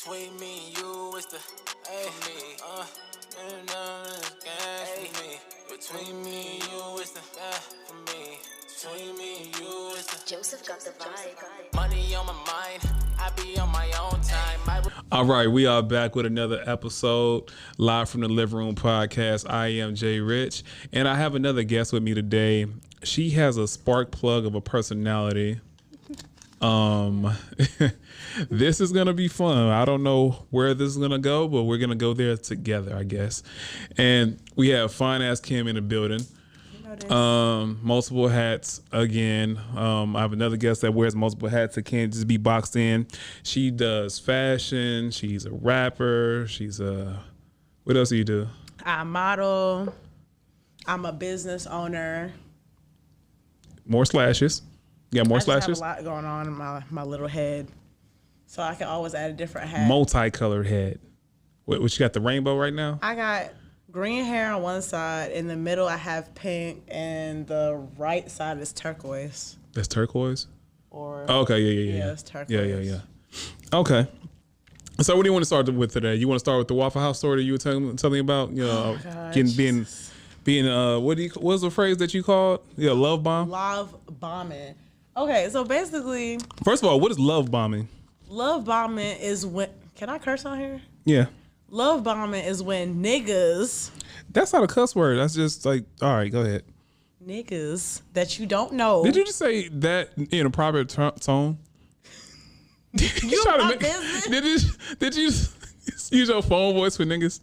Between me and you, it's the me. Between me and you, it's the for me. Between me and you, it's the Joseph got the vibe. money on my mind. I be on my own time. All right, we are back with another episode live from the Living Room Podcast. I am Jay Rich, and I have another guest with me today. She has a spark plug of a personality. This is gonna be fun. I don't know where this is gonna go, but we're gonna go there together, I guess. And we have Fine Ass Kim in the building. Multiple hats again. I have another guest that wears multiple hats that can't just be boxed in. She does fashion. She's a rapper. She's a what else do you do? I model. I'm a business owner. More slashes. You got more I just slashes? have a lot going on in my little head. So I can always add a different hat. Multicolored head. What you got, the rainbow right now? I got green hair on one side. In the middle, I have pink. And the right side is turquoise. That's turquoise? Or okay, yeah. It's turquoise. Yeah. Okay. So what do you want to start with today? You want to start with the Waffle House story that you were telling me about? You know, being what's the phrase that you called? Yeah, love bomb? Love bombing. Okay, so basically, first of all, what is love bombing? Love bombing is when, can I curse on here? Yeah. Love bombing is when niggas. That's not a cuss word. That's just like, all right, go ahead. Niggas that you don't know. Did you just say that in a proper tone? You my business? Did you use your phone voice for niggas?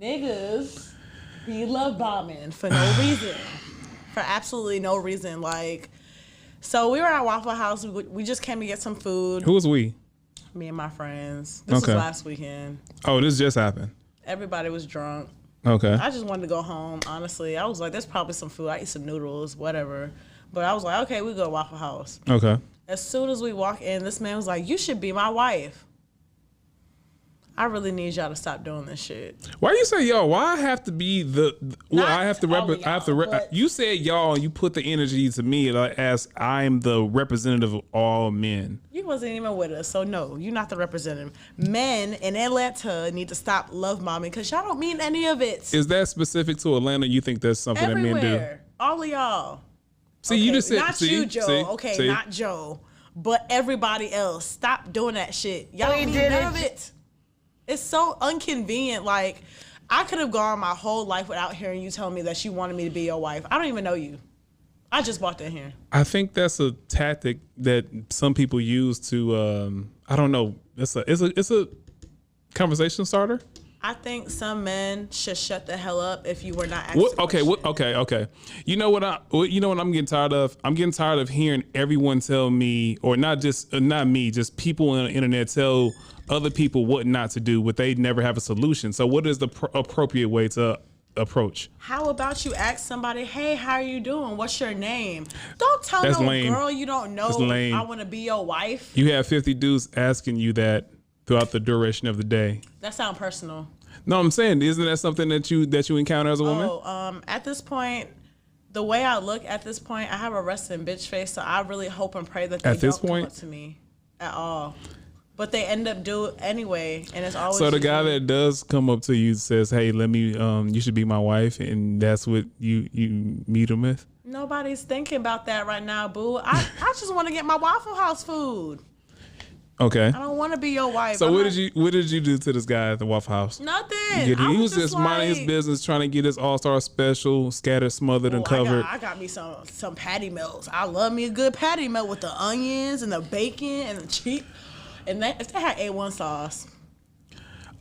Niggas be love bombing for no reason. For absolutely no reason. Like, so we were at Waffle House. We just came to get some food. Who was we? Me and my friends. This was last weekend. Oh, this just happened. Everybody was drunk. Okay. I just wanted to go home, honestly. I was like, there's probably some food. I eat some noodles, whatever. But I was like, okay, we go to Waffle House. Okay. As soon as we walk in, this man was like, you should be my wife. I really need y'all to stop doing this shit. Why you say y'all? Why I have to be you said y'all and you put the energy to me like, as I'm the representative of all men. You wasn't even with us, so no, you're not the representative. Men in Atlanta need to stop love bombing because y'all don't mean any of it. Is that specific to Atlanta? You think that's something everywhere. That men do? All of y'all. See, okay, you just said not you, Joe. Not Joe, but everybody else. Stop doing that shit. Y'all don't mean none of it. It's so inconvenient. Like, I could have gone my whole life without hearing you tell me that you wanted me to be your wife. I don't even know you. I just walked in here. I think that's a tactic that some people use to, I don't know. It's a conversation starter. I think some men should shut the hell up if you were not asking. Okay. You know what I'm getting tired of? I'm getting tired of hearing everyone tell me, or not me, just people on the internet tell other people what not to do, but they never have a solution. So what is the appropriate way to approach? How about you ask somebody, hey, how are you doing? What's your name? Don't tell girl you don't know I want to be your wife. You have 50 dudes asking you that throughout the duration of the day. That sounds personal. No, I'm saying, isn't that something that you encounter as a woman? At this point, the way I look at this point, I have a resting bitch face, so I really hope and pray that they don't come up to me at all. But they end up doing anyway, and it's always. So the guy that does come up to you says, "Hey, let me. You should be my wife," and that's what you meet him with. Nobody's thinking about that right now, boo. I just want to get my Waffle House food. Okay. I don't want to be your wife. So what did you do to this guy at the Waffle House? Nothing. He was just minding his business, trying to get his All-Star special, scattered, smothered, and covered. I got me some patty melts. I love me a good patty melt with the onions and the bacon and the cheese. And if they had A1 sauce.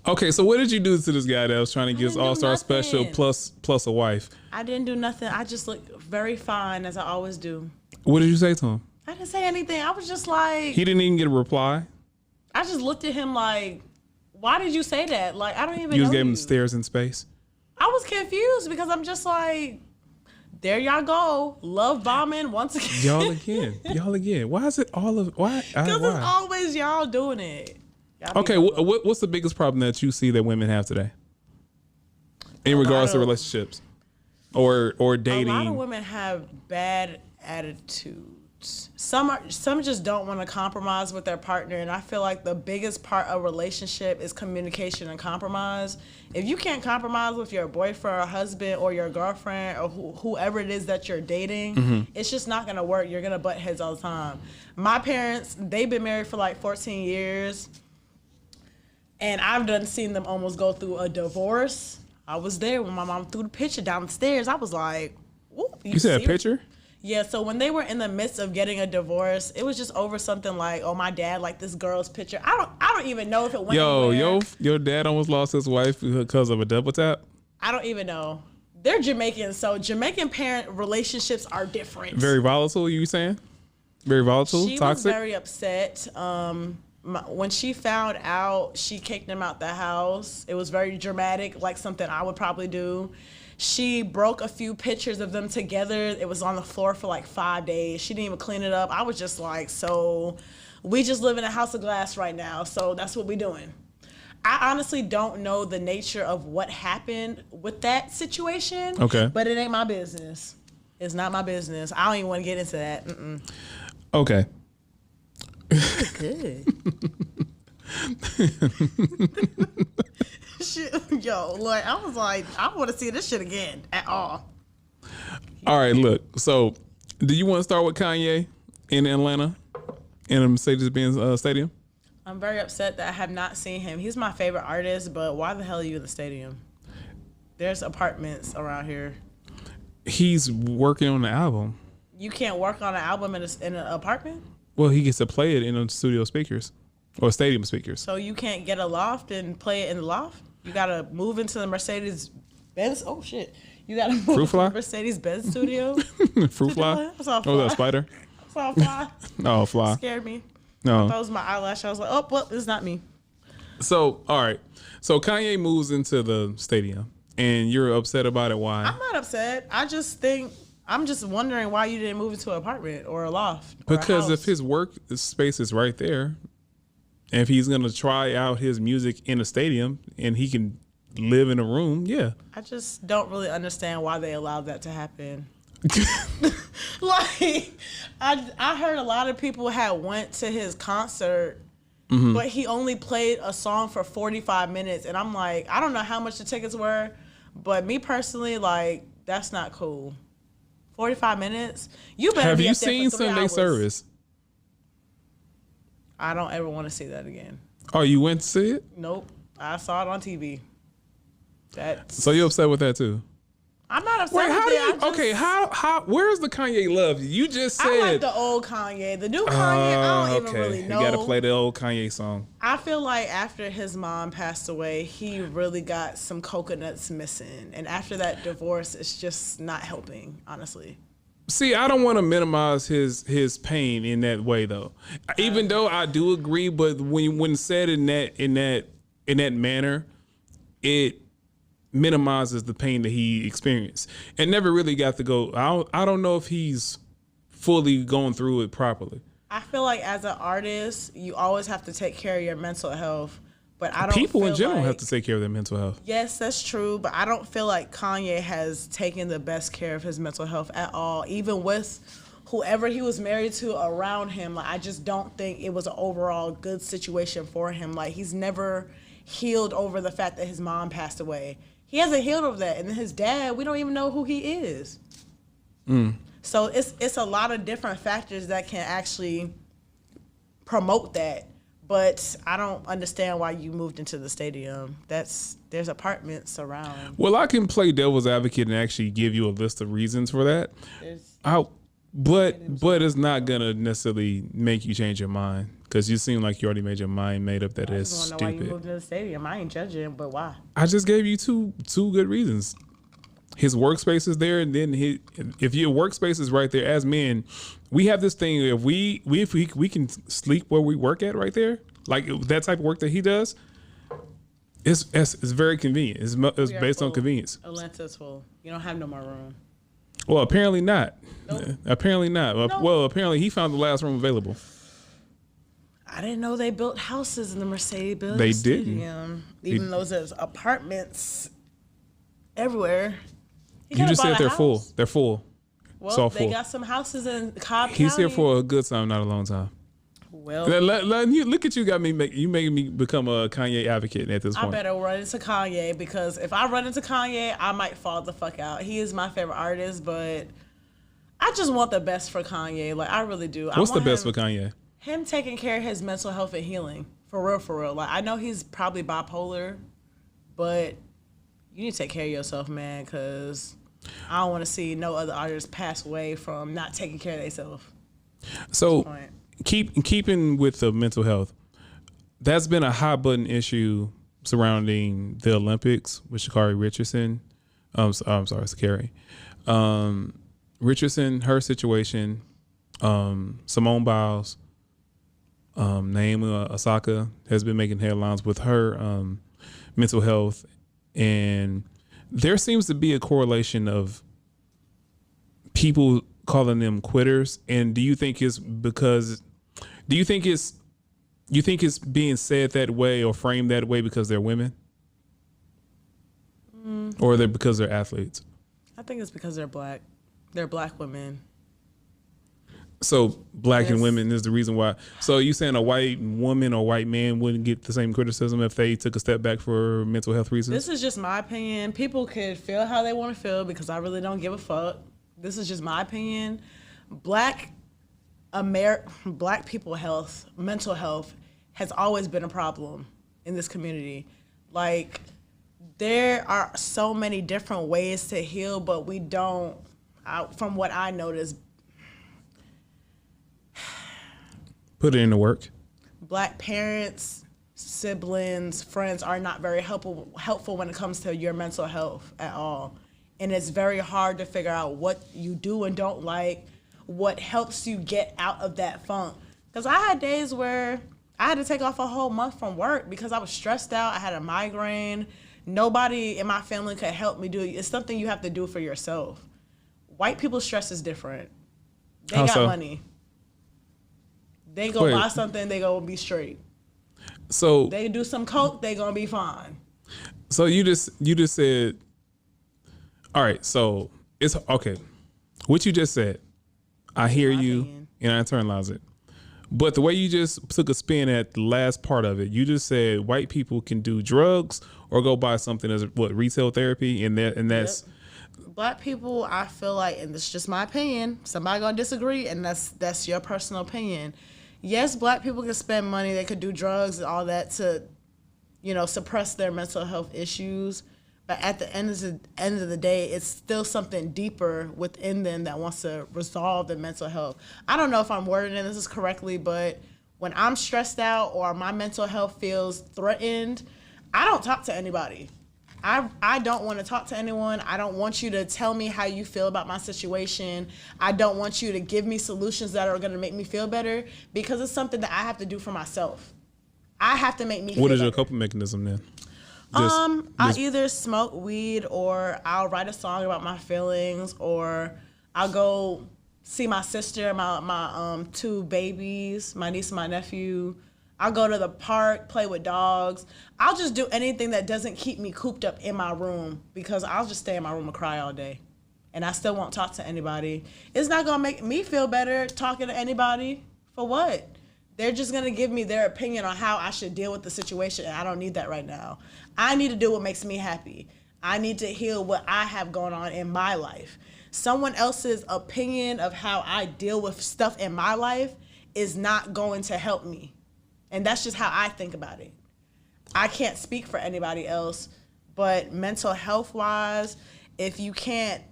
Okay, so what did you do to this guy that was trying to get his All-Star special plus a wife? I didn't do nothing. I just looked very fine, as I always do. What did you say to him? I didn't say anything. I was just like... He didn't even get a reply? I just looked at him like, why did you say that? Like, I don't even know you. You just gave him stares in space? I was confused because I'm just like, there y'all go. Love bombing once again. Y'all again. Why is it all of... Why? Because it's always y'all doing it. Okay, what's the biggest problem that you see that women have today? In regards to relationships? Or dating? A lot of women have bad attitude. some just don't want to compromise with their partner, and I feel like the biggest part of a relationship is communication and compromise. If you can't compromise with your boyfriend or husband or your girlfriend or whoever it is that you're dating, it's just not gonna work. You're gonna butt heads all the time. My parents, they've been married for like 14 years, and I've seen them almost go through a divorce. I was there when my mom threw the picture down the stairs. I was like, you said a picture? Yeah, so when they were in the midst of getting a divorce, it was just over something like, oh, my dad liked this girl's picture. I don't even know if it went anywhere. Your dad almost lost his wife because of a double tap? I don't even know. They're Jamaican, so Jamaican parent relationships are different. Very volatile, you saying? Very volatile, she toxic? She was very upset. When she found out, she kicked him out the house. It was very dramatic, like something I would probably do. She broke a few pictures of them together. It was on the floor for like 5 days. She didn't even clean it up. I was just like, so we just live in a house of glass right now. So that's what we're doing. I honestly don't know the nature of what happened with that situation. Okay. But it ain't my business. It's not my business. I don't even want to get into that. Okay. Good. Shit, yo, like I was like, I want to see this shit again at all. All right, look. So, do you want to start with Kanye in Atlanta in a Mercedes-Benz Stadium? I'm very upset that I have not seen him. He's my favorite artist, but why the hell are you in the stadium? There's apartments around here. He's working on the album. You can't work on an album in an apartment? Well, he gets to play it in the studio speakers or stadium speakers. So you can't get a loft and play it in the loft? You got to move into the Mercedes-Benz? Oh, shit. You got to move to the Mercedes-Benz studio? Fruit fly? I saw a fly. Oh, that spider? I saw a fly. Oh, fly. Scared me. No. That was my eyelash. I was like, oh, well, it's not me. So, all right. So Kanye moves into the stadium, and you're upset about it. Why? I'm not upset. I'm just wondering why you didn't move into an apartment or a loft. Or because a house. if his work space is right there, and if he's going to try out his music in a stadium and he can live in a room, yeah. I just don't really understand why they allowed that to happen. Like, I heard a lot of people had went to his concert, but he only played a song for 45 minutes. And I'm like, I don't know how much the tickets were, but me personally, like, that's not cool. 45 minutes? You better Have be you up there seen for 3 Sunday hours. Service? I don't ever want to see that again. Oh, you went to see it? Nope. I saw it on TV. So you're upset with that too? I'm not upset Wait, with it. how where's the Kanye love? You just said I like the old Kanye. The new Kanye, I don't even really know. You gotta play the old Kanye song. I feel like after his mom passed away, he really got some coconuts missing. And after that divorce, it's just not helping, honestly. See, I don't want to minimize his pain in that way though. Even though I do agree, but when said in that manner, it minimizes the pain that he experienced and never really got to go. I don't know if he's fully going through it properly. I feel like as an artist, you always have to take care of your mental health. But I don't People in feel general like, have to take care of their mental health. Yes, that's true. But I don't feel like Kanye has taken the best care of his mental health at all. Even with whoever he was married to around him, like, I just don't think it was an overall good situation for him. Like, he's never healed over the fact that his mom passed away. He hasn't healed over that. And then his dad, we don't even know who he is. So it's a lot of different factors that can actually promote that. But I don't understand why you moved into the stadium. There's apartments around. Well, I can play devil's advocate and actually give you a list of reasons for that. But it's not gonna necessarily make you change your mind because you seem like you already made your mind made up that it's stupid. I don't know why you moved into the stadium. I ain't judging, but why? I just gave you two good reasons. His workspace is there, and then if your workspace is right there, as men, we have this thing. If we can sleep where we work at right there, like that type of work that he does, it's very convenient. It's based on convenience. Atlanta's full. You don't have no more room. Well, apparently not. Nope. Apparently not. Nope. Well, apparently he found the last room available. I didn't know they built houses in the Mercedes-Benz They Stadium. didn't. Even though there's apartments everywhere. You just said they're full. They're full. Well, they got some houses in Cobb County. He's here for a good time, not a long time. Well, look at you, you making me become a Kanye advocate at this point. I better run into Kanye, because if I run into Kanye, I might fall the fuck out. He is my favorite artist, but I just want the best for Kanye. Like, I really do. What's the best for Kanye? Him taking care of his mental health and healing. For real, for real. Like, I know he's probably bipolar, but you need to take care of yourself, man, because I don't want to see no other artists pass away from not taking care of themselves. So, keeping with the mental health, that's been a hot button issue surrounding the Olympics with Sha'Carri Richardson. I'm sorry, Sha'Carri. Richardson, her situation, Simone Biles, Naomi Osaka has been making headlines with her mental health, and there seems to be a correlation of people calling them quitters. And do you think it's being said that way or framed that way because they're women, or because they're athletes? I think it's because they're black. They're black women. So black and women is the reason why. So you saying a white woman or white man wouldn't get the same criticism if they took a step back for mental health reasons? This is just my opinion. People could feel how they want to feel, because I really don't give a fuck. This is just my opinion. Black people health, mental health, has always been a problem in this community. Like, there are so many different ways to heal, but we don't, from what I noticed, put it into work. Black parents, siblings, friends are not very helpful when it comes to your mental health at all. And it's very hard to figure out what you do and don't like, what helps you get out of that funk. Because I had days where I had to take off a whole month from work because I was stressed out. I had a migraine. Nobody in my family could help me do it. It's something you have to do for yourself. White people's stress is different. They got money. They go buy something, they go be straight. So they do some coke, they gonna be fine. So you just said, all right, so it's okay. What you just said, I hear you and I internalize it. But the way you just took a spin at the last part of it, you just said white people can do drugs or go buy something as retail therapy, and that's Black people, I feel like, and this is just my opinion, somebody gonna disagree, and that's your personal opinion. Yes, black people can spend money, they could do drugs and all that to, suppress their mental health issues. But at the end of the day, it's still something deeper within them that wants to resolve their mental health. I don't know if I'm wording this correctly, but when I'm stressed out or my mental health feels threatened, I don't talk to anybody. I don't want to talk to anyone. I don't want you to tell me how you feel about my situation. I don't want you to give me solutions that are going to make me feel better, because it's something that I have to do for myself. I have to make me feel better. What is your coping mechanism then? I either smoke weed, or I'll write a song about my feelings, or I'll go see my sister, my two babies, my niece and my nephew. I'll go to the park, play with dogs. I'll just do anything that doesn't keep me cooped up in my room, because I'll just stay in my room and cry all day. And I still won't talk to anybody. It's not going to make me feel better talking to anybody. For what? They're just going to give me their opinion on how I should deal with the situation, and I don't need that right now. I need to do what makes me happy. I need to heal what I have going on in my life. Someone else's opinion of how I deal with stuff in my life is not going to help me. And that's just how I think about it. I can't speak for anybody else, but mental health-wise, if you can't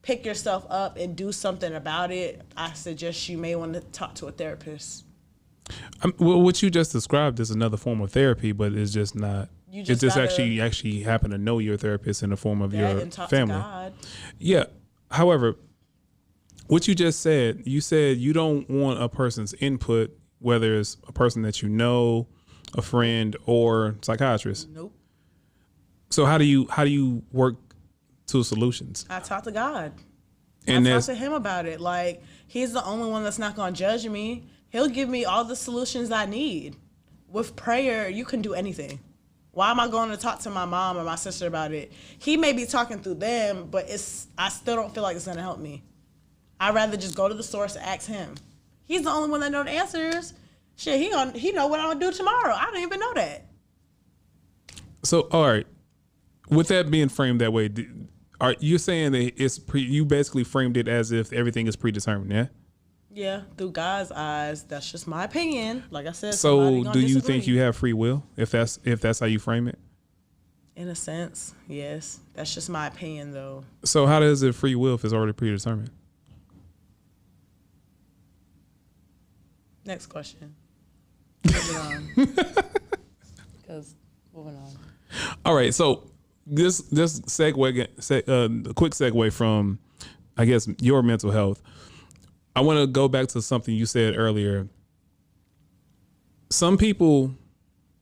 pick yourself up and do something about it, I suggest you may want to talk to a therapist. Well, what you just described is another form of therapy, but it's just not. It's just actually happen to know your therapist in the form of your and talk family. To God. Yeah. However, what you just said, you said you don't want a person's input, whether it's a person that you know, a friend, or psychiatrist. Nope. So how do you work to solutions? I talk to God. And I talk to him about it. Like, he's the only one that's not going to judge me. He'll give me all the solutions I need. With prayer, you can do anything. Why am I going to talk to my mom or my sister about it? He may be talking through them, but I still don't feel like it's going to help me. I'd rather just go to the source and ask him. He's the only one that know the answers. Shit, he know what I'm gonna do tomorrow. I don't even know that. So, all right. With that being framed that way, are you saying that you basically framed it as if everything is predetermined, yeah? Yeah, through God's eyes, that's just my opinion. Like I said, so do you think you have free will if that's how you frame it? In a sense, yes. That's just my opinion, though. So how does it free will if it's already predetermined? Next question. Moving on. Because moving on. All right, so this segue, a quick segue from, I guess, your mental health. I want to go back to something you said earlier. Some people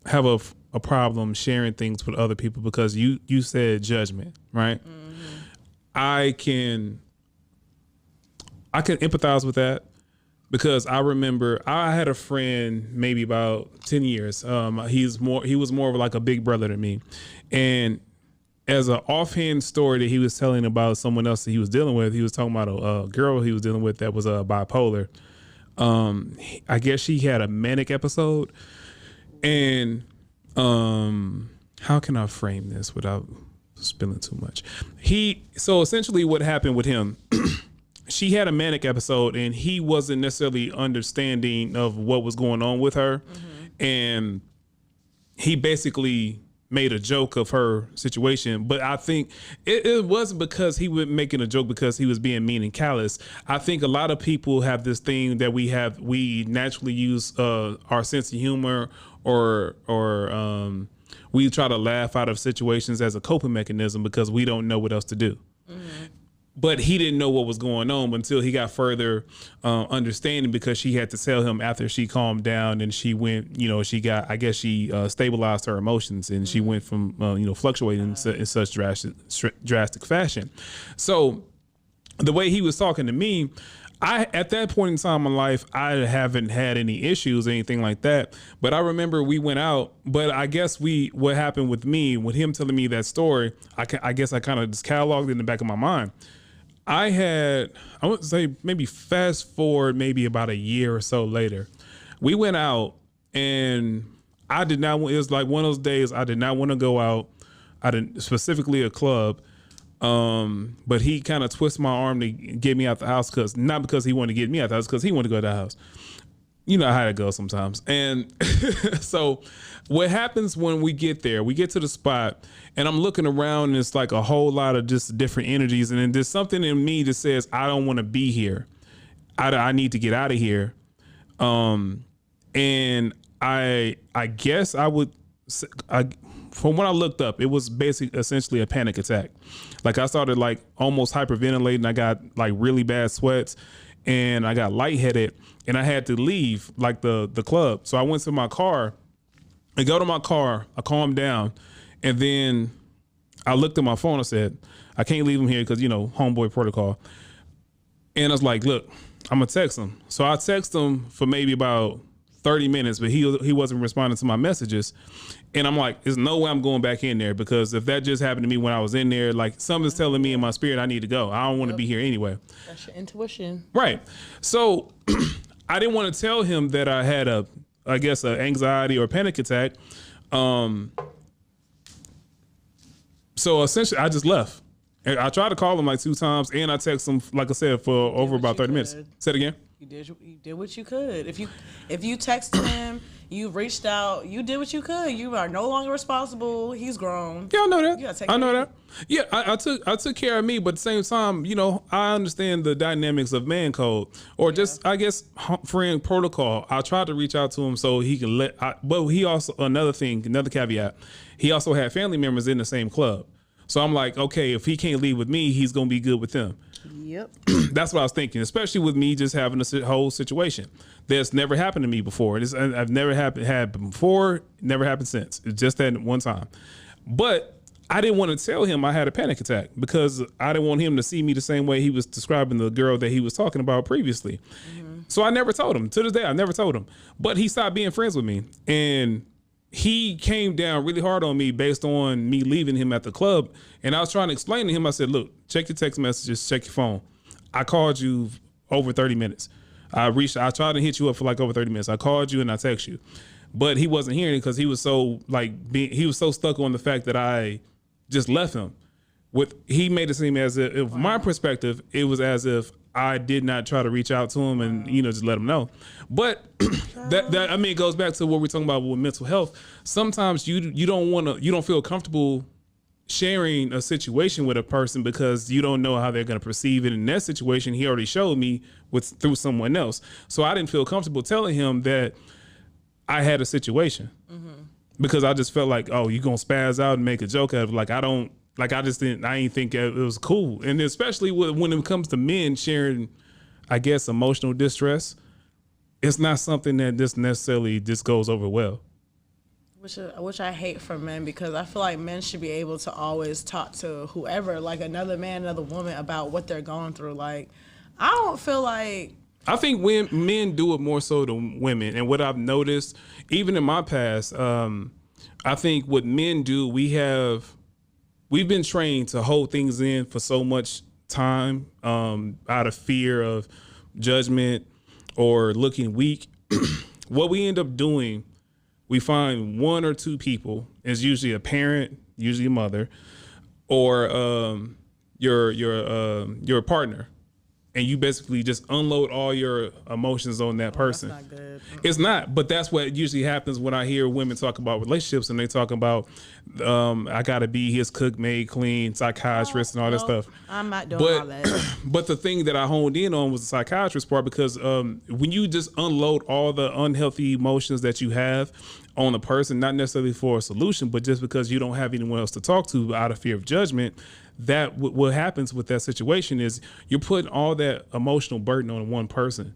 have a problem sharing things with other people because you said judgment, right? Mm-hmm. I can empathize with that because I remember I had a friend maybe about 10 years. He was more of like a big brother to me. And as an offhand story that he was telling about someone else that he was dealing with, he was talking about a girl he was dealing with that was bipolar. I guess she had a manic episode. And how can I frame this without spilling too much? So essentially what happened with him, she had a manic episode and he wasn't necessarily understanding of what was going on with her. Mm-hmm. And he basically made a joke of her situation, but I think it wasn't because he was making a joke because he was being mean and callous. I think a lot of people have this thing that we naturally use our sense of humor or we try to laugh out of situations as a coping mechanism because we don't know what else to do. Mm-hmm. But he didn't know what was going on until he got further understanding because she had to tell him after she calmed down and she went, she stabilized her emotions and she went from, fluctuating in such drastic fashion. So the way he was talking to me, at that point in time in life, I haven't had any issues or anything like that. But I remember we went out, but I guess what happened with me, with him telling me that story, I guess I kind of just cataloged it in the back of my mind. I would say maybe fast forward maybe about a year or so later, we went out and it was like one of those days I did not want to go out. I didn't, specifically a club. But he kind of twisted my arm to get me out the house not because he wanted to get me out the house, because he wanted to go to the house. You know how it goes sometimes. And so what happens when we get there, we get to the spot and I'm looking around and it's like a whole lot of just different energies. And then there's something in me that says, I don't want to be here. I need to get out of here. And I guess from what I looked up, it was essentially a panic attack. Like I started like almost hyperventilating. I got like really bad sweats and I got lightheaded and I had to leave like the club. So I went to my car. I go to my car, I calmed down, and then I looked at my phone. I said, I can't leave him here because, homeboy protocol. And I was like, look, I'm going to text him. So I text him for maybe about 30 minutes, but he wasn't responding to my messages. And I'm like, there's no way I'm going back in there because if that just happened to me when I was in there, like something's telling me in my spirit I need to go. I don't want to be here anyway. That's your intuition. Right. So I didn't want to tell him that I had an anxiety or panic attack. So essentially I just left. I tried to call him like 2 times and I texted him, like I said, for over about 30 minutes. Say it again. You did what you could. If you texted him, you reached out, you did what you could. You are no longer responsible. He's grown. Yeah, I know that. I know that. Yeah, I took care of me, but at the same time, I understand the dynamics of man code or just, I guess, friend protocol. I tried to reach out to him so he can but he also, another caveat, he also had family members in the same club. So I'm like, okay, if he can't leave with me, he's going to be good with them. Yep. That's what I was thinking, especially with me just having a whole situation. That's never happened to me before. I've never had before, never happened since. It's just that one time. But I didn't want to tell him I had a panic attack because I didn't want him to see me the same way he was describing the girl that he was talking about previously. Mm-hmm. So I never told him. To this day, I never told him. But he stopped being friends with me. And he came down really hard on me based on me leaving him at the club. And I was trying to explain to him, I said, look, check your text messages, check your phone. I called you over 30 minutes. I tried to hit you up for like over 30 minutes. I called you and I text you, but he wasn't hearing it because he was so he was so stuck on the fact that I just left him. He made it seem as if my perspective, it was as if I did not try to reach out to him and, just let him know. But that I mean, it goes back to what we're talking about with mental health. Sometimes you don't feel comfortable sharing a situation with a person because you don't know how they're going to perceive it in that situation. He already showed me through someone else. So I didn't feel comfortable telling him that I had a situation because I just felt like, oh, you going to spaz out and make a joke out of it. I didn't think it was cool. And especially when it comes to men sharing, I guess, emotional distress, it's not something that just necessarily just goes over well. Which I hate for men, because I feel like men should be able to always talk to whoever, like another man, another woman, about what they're going through. Like, I don't feel like... I think men do it more so than women. And what I've noticed, even in my past, I think what men do, we've been trained to hold things in for so much time out of fear of judgment or looking weak. What we end up doing, we find one or two people, is usually a parent, usually a mother, or your partner, and you basically just unload all your emotions on that person. That's not good. It's not, but that's what usually happens when I hear women talk about relationships and they talk about, I gotta be his cook, maid, clean, psychiatrist, and all that stuff. I'm not doing all that. But the thing that I honed in on was the psychiatrist part, because when you just unload all the unhealthy emotions that you have on a person, not necessarily for a solution, but just because you don't have anyone else to talk to out of fear of judgment, that what happens with that situation is you're putting all that emotional burden on one person,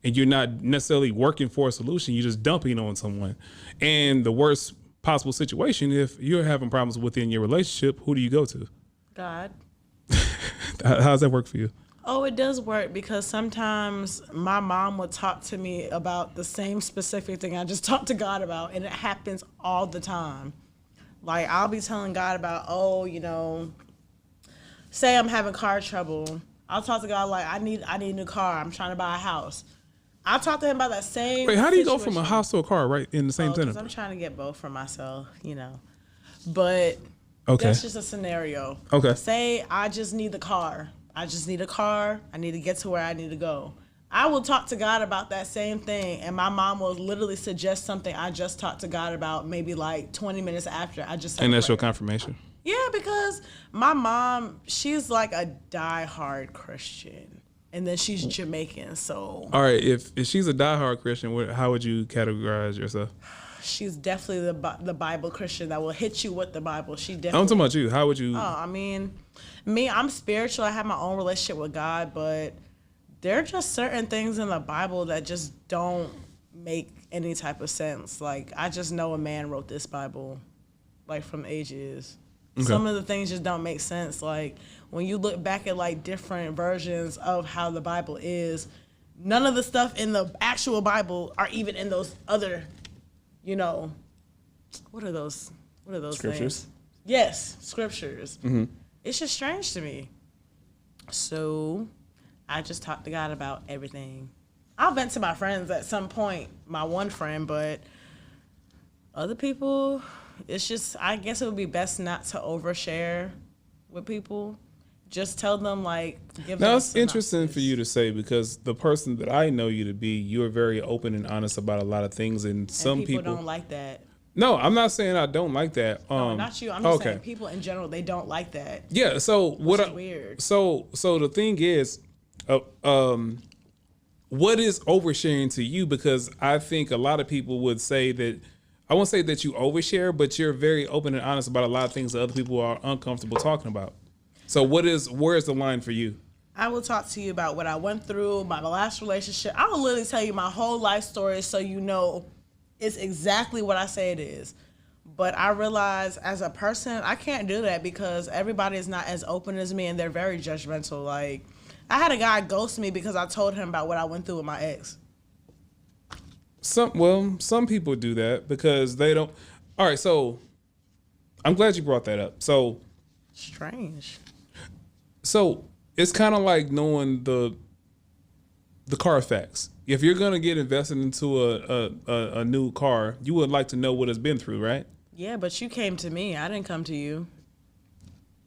and you're not necessarily working for a solution. You're just dumping on someone. And the worst possible situation, if you're having problems within your relationship, who do you go to? God. How does that work for you? Oh, it does work, because sometimes my mom would talk to me about the same specific thing I just talked to God about, and it happens all the time. Like, I'll be telling God about, say I'm having car trouble. I'll talk to God like, I need a new car. I'm trying to buy a house. I'll talk to him about that same Wait, how do you go situation. from a house to a car right in the same sentence? Because I'm trying to get both for myself, But okay, that's just a scenario. Okay. Say I just need the car. I just need a car. I need to get to where I need to go. I will talk to God about that same thing, and my mom will literally suggest something I just talked to God about maybe like 20 minutes after I just said and that's prayer. your confirmation? Yeah, because my mom, she's like a diehard Christian, and then she's Jamaican, so. All right, if she's a diehard Christian, how would you categorize yourself? She's definitely the Bible Christian that will hit you with the Bible. She definitely. I'm talking about you. How would you? Oh, I mean, me, I'm spiritual. I have my own relationship with God, but there are just certain things in the Bible that just don't make any type of sense. Like, I just know a man wrote this Bible, like, from ages. Okay. Some of the things just don't make sense. Like, when you look back at, like, different versions of how the Bible is, none of the stuff in the actual Bible are even in those other, what are those Scriptures? things? Yes, scriptures. Mm-hmm. It's just strange to me. So I just talked to God about everything. I'll vent to my friends at some point, my one friend, but other people, it's just, I guess it would be best not to overshare with people. Just tell them, like, give them Now, a it's interesting for you to say, because the person that I know you to be, you're very open and honest about a lot of things, and some people don't like that. No, I'm not saying I don't like that. No, not you. I'm just saying people in general, they don't like that. Yeah. So weird. So the thing is, what is oversharing to you? Because I think a lot of people would say that, I won't say that you overshare, but you're very open and honest about a lot of things that other people are uncomfortable talking about. So where's the line for you? I will talk to you about what I went through, my last relationship. I will literally tell you my whole life story so you know it's exactly what I say it is. But I realize as a person, I can't do that because everybody is not as open as me, and they're very judgmental. Like, I had a guy ghost me because I told him about what I went through with my ex. Some people do that because they don't. All right, so I'm glad you brought that up. So strange. So it's kind of like knowing the Carfax. If you're gonna get invested into a new car, you would like to know what it's been through, right? Yeah, but you came to me. I didn't come to you.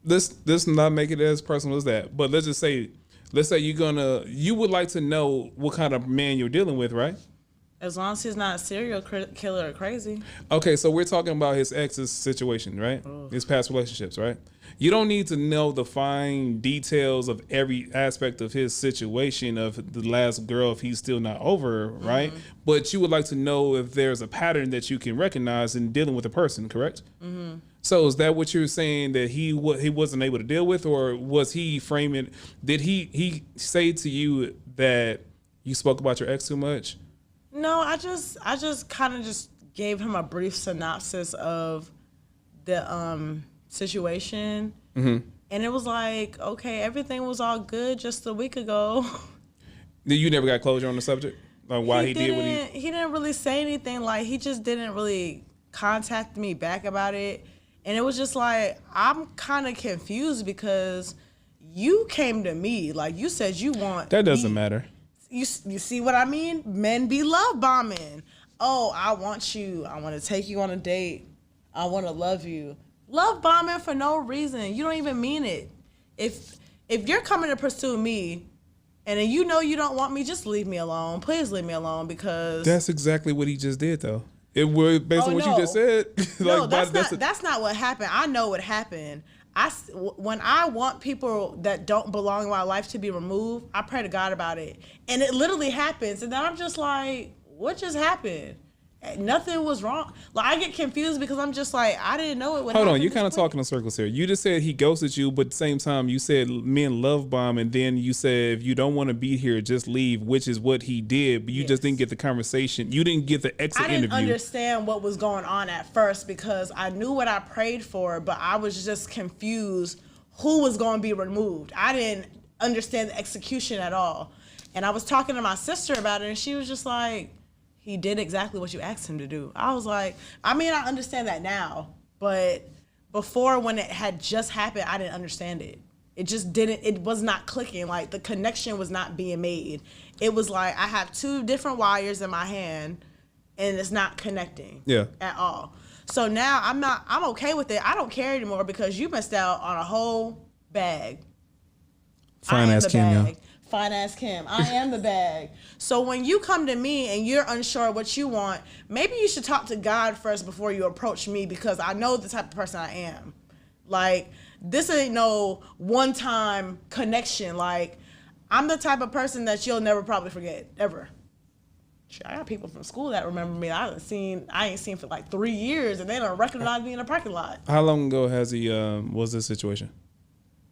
Let's not make it as personal as that. But let's say you would like to know what kind of man you're dealing with, right? As long as he's not a serial killer or crazy. Okay, so we're talking about his ex's situation, right? His past relationships, right? You don't need to know the fine details of every aspect of his situation of the last girl if he's still not over, right? Mm-hmm. But you would like to know if there's a pattern that you can recognize in dealing with a person, correct? Mm-hmm. So is that what you're saying that he wasn't able to deal with, or was he framing? Did he say to you that you spoke about your ex too much? No, I just kind of just gave him a brief synopsis of the situation, and it was like, okay, everything was all good just a week ago. You never got closure on the subject, like why he did what he didn't really say anything. Like, he just didn't really contact me back about it, and it was just like, I'm kind of confused because you came to me, like you said you want that doesn't matter. You see what I mean? Men be love bombing. Oh, I want you. I want to take you on a date. I want to love you. Love bombing for no reason. You don't even mean it. If you're coming to pursue me, and then you know you don't want me, just leave me alone. Please leave me alone, because that's exactly what he just did, though. It was based on what you just said. No, that's not what happened. I know what happened. When I want people that don't belong in my life to be removed, I pray to God about it. And it literally happens. And then I'm just like, what just happened? Nothing was wrong. Like, I get confused because I'm just like, I didn't know it would happen. Hold on, you're kind of talking in circles here. You just said he ghosted you, but at the same time you said men love bomb, and then you said if you don't want to be here, just leave, which is what he did, but you just didn't get the conversation. You didn't get the exit interview. I didn't understand what was going on at first because I knew what I prayed for, but I was just confused who was going to be removed. I didn't understand the execution at all. And I was talking to my sister about it, and she was just like, he did exactly what you asked him to do. I was like, I mean, I understand that now, but before, when it had just happened, I didn't understand it. It just didn't, it was not clicking. Like, the connection was not being made. It was like, I have two different wires in my hand and it's not connecting at all. So now I'm okay with it. I don't care anymore because you missed out on a whole bag. Fine ass Kim, yeah. Fine ass Kim. I am the bag. So when you come to me and you're unsure what you want, maybe you should talk to God first before you approach me, because I know the type of person I am. Like, this ain't no one-time connection. Like, I'm the type of person that you'll never probably forget, ever. I got people from school that remember me. I ain't seen for like 3 years, and they don't recognize me in a parking lot. How long ago was this situation?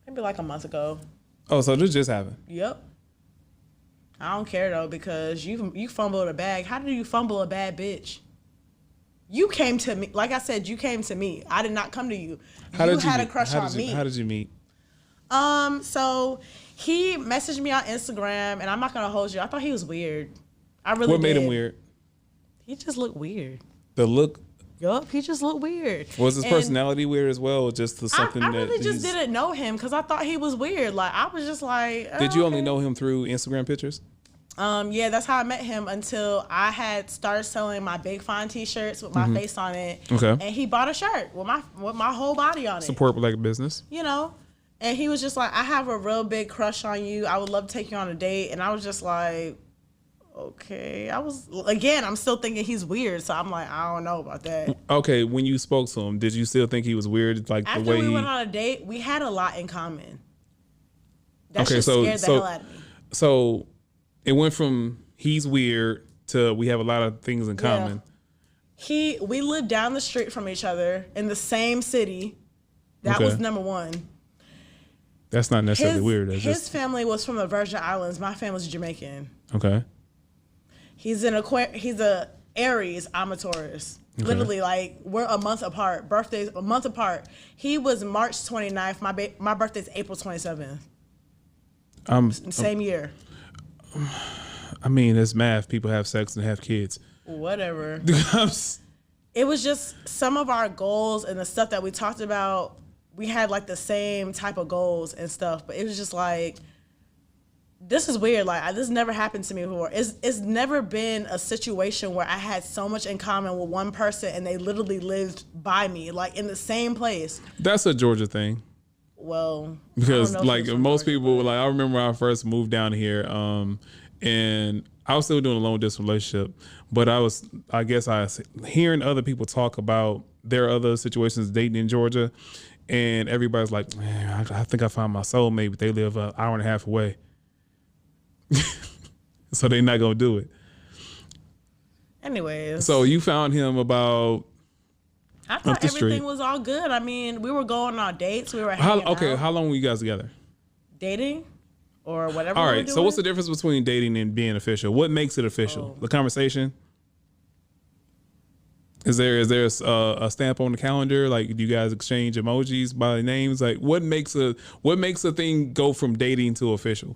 Maybe like a month ago. Oh, so this just happened? Yep. I don't care though, because you fumbled a bag. How do you fumble a bad bitch? You came to me. Like I said, you came to me. I did not come to you. You had a crush on me. How did you meet? So he messaged me on Instagram, and I'm not gonna hold you. I thought he was weird. I really did. What made him weird? He just looked weird. The look? Yup, he just looked weird. Was his personality weird as well, or just something I really just didn't know him because I thought he was weird. Like, I was just like, Did you only know him through Instagram pictures? Yeah, that's how I met him, until I had started selling my Big Fine t-shirts with my face on it. Okay. And he bought a shirt with my whole body on it. Support black business. You know? And he was just like, I have a real big crush on you. I would love to take you on a date. And I was just like, okay. I'm still thinking he's weird, so I'm like, I don't know about that. Okay, when you spoke to him, did you still think he was weird? Like, after the way we went on a date, we had a lot in common. That shit scared the hell out of me. So it went from he's weird to we have a lot of things in common. We lived down the street from each other in the same city. That was number one. That's not necessarily weird. His family was from the Virgin Islands. My family's Jamaican. Okay. He's a Aries. I'm a Taurus. Okay. Literally, like, we're a month apart. Birthdays a month apart. He was March 29th. My birthday's April 27th. Same year. I mean, it's math. People have sex and have kids. Whatever. It was just some of our goals and the stuff that we talked about. We had like the same type of goals and stuff, but it was just like, this is weird. Like, this never happened to me before. It's never been a situation where I had so much in common with one person and they literally lived by me, like in the same place. That's a Georgia thing. Well, because like most people, like I remember when I first moved down here, and I was still doing a long distance relationship, but I was hearing other people talk about their other situations dating in Georgia, and everybody's like, man, I think I found my soulmate, but they live an hour and a half away. So they're not gonna do it. Anyways. So you found him about I thought everything was all good. I mean, we were going on dates, we were hanging out. How long were you guys together? Dating? Or whatever. All right, so what's the difference between dating and being official? What makes it official? The conversation? Is there a stamp on the calendar? Like, do you guys exchange emojis by names? Like, what makes a thing go from dating to official?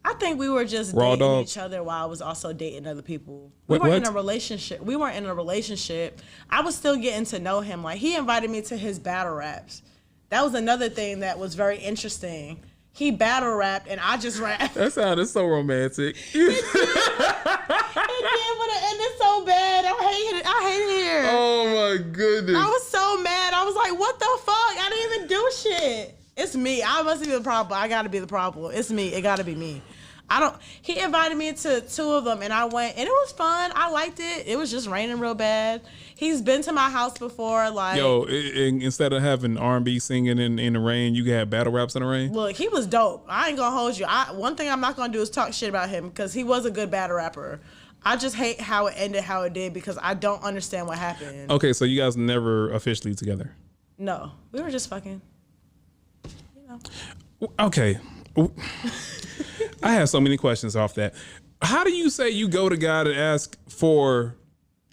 I think we were just dating each other while I was also dating other people. We weren't in a relationship. We weren't in a relationship. I was still getting to know him. Like, he invited me to his battle raps. That was another thing that was very interesting. He battle rapped and I just rapped. That sounded so romantic. It did, but it ended so bad. I hate it. Oh my goodness. I was so mad. I was like, what the fuck? I didn't even do shit. It's me. I must be the problem. I gotta be the problem. It's me. It gotta be me. He invited me to 2 of them and I went and it was fun. I liked it. It was just raining real bad. He's been to my house before. Like, instead of having R&B singing in the rain, you had battle raps in the rain? Look, he was dope. I ain't gonna hold you. One thing I'm not gonna do is talk shit about him because he was a good battle rapper. I just hate how it ended how it did because I don't understand what happened. Okay, so you guys never officially together? No. We were just fucking. Okay. I have so many questions off that. How do you say you go to God and ask for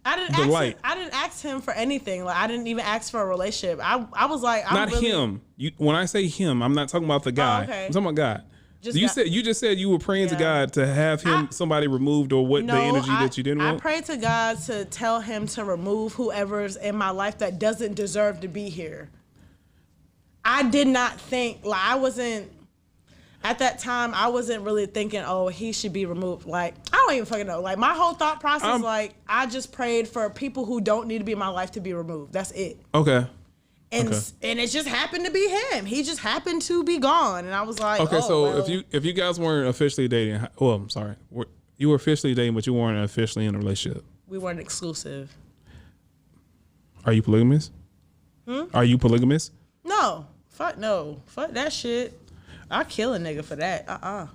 I didn't ask him for anything. Like, I didn't even ask for a relationship. I was like, him. When I say him, I'm not talking about the guy. Oh, okay. I'm talking about God. You just said you were praying to God to have somebody removed or the energy that you didn't want? I prayed to God to tell him to remove whoever's in my life that doesn't deserve to be here. I did not think, like, at that time, I wasn't really thinking, oh, he should be removed. Like, I don't even fucking know. Like, my whole thought process, I just prayed for people who don't need to be in my life to be removed. That's it. Okay. And it just happened to be him. He just happened to be gone. And I was like, if you guys weren't officially dating, well, I'm sorry. You were officially dating, but you weren't officially in a relationship. We weren't exclusive. Are you polygamous? Are you polygamous? No. Fuck no. Fuck that shit. I'll kill a nigga for that.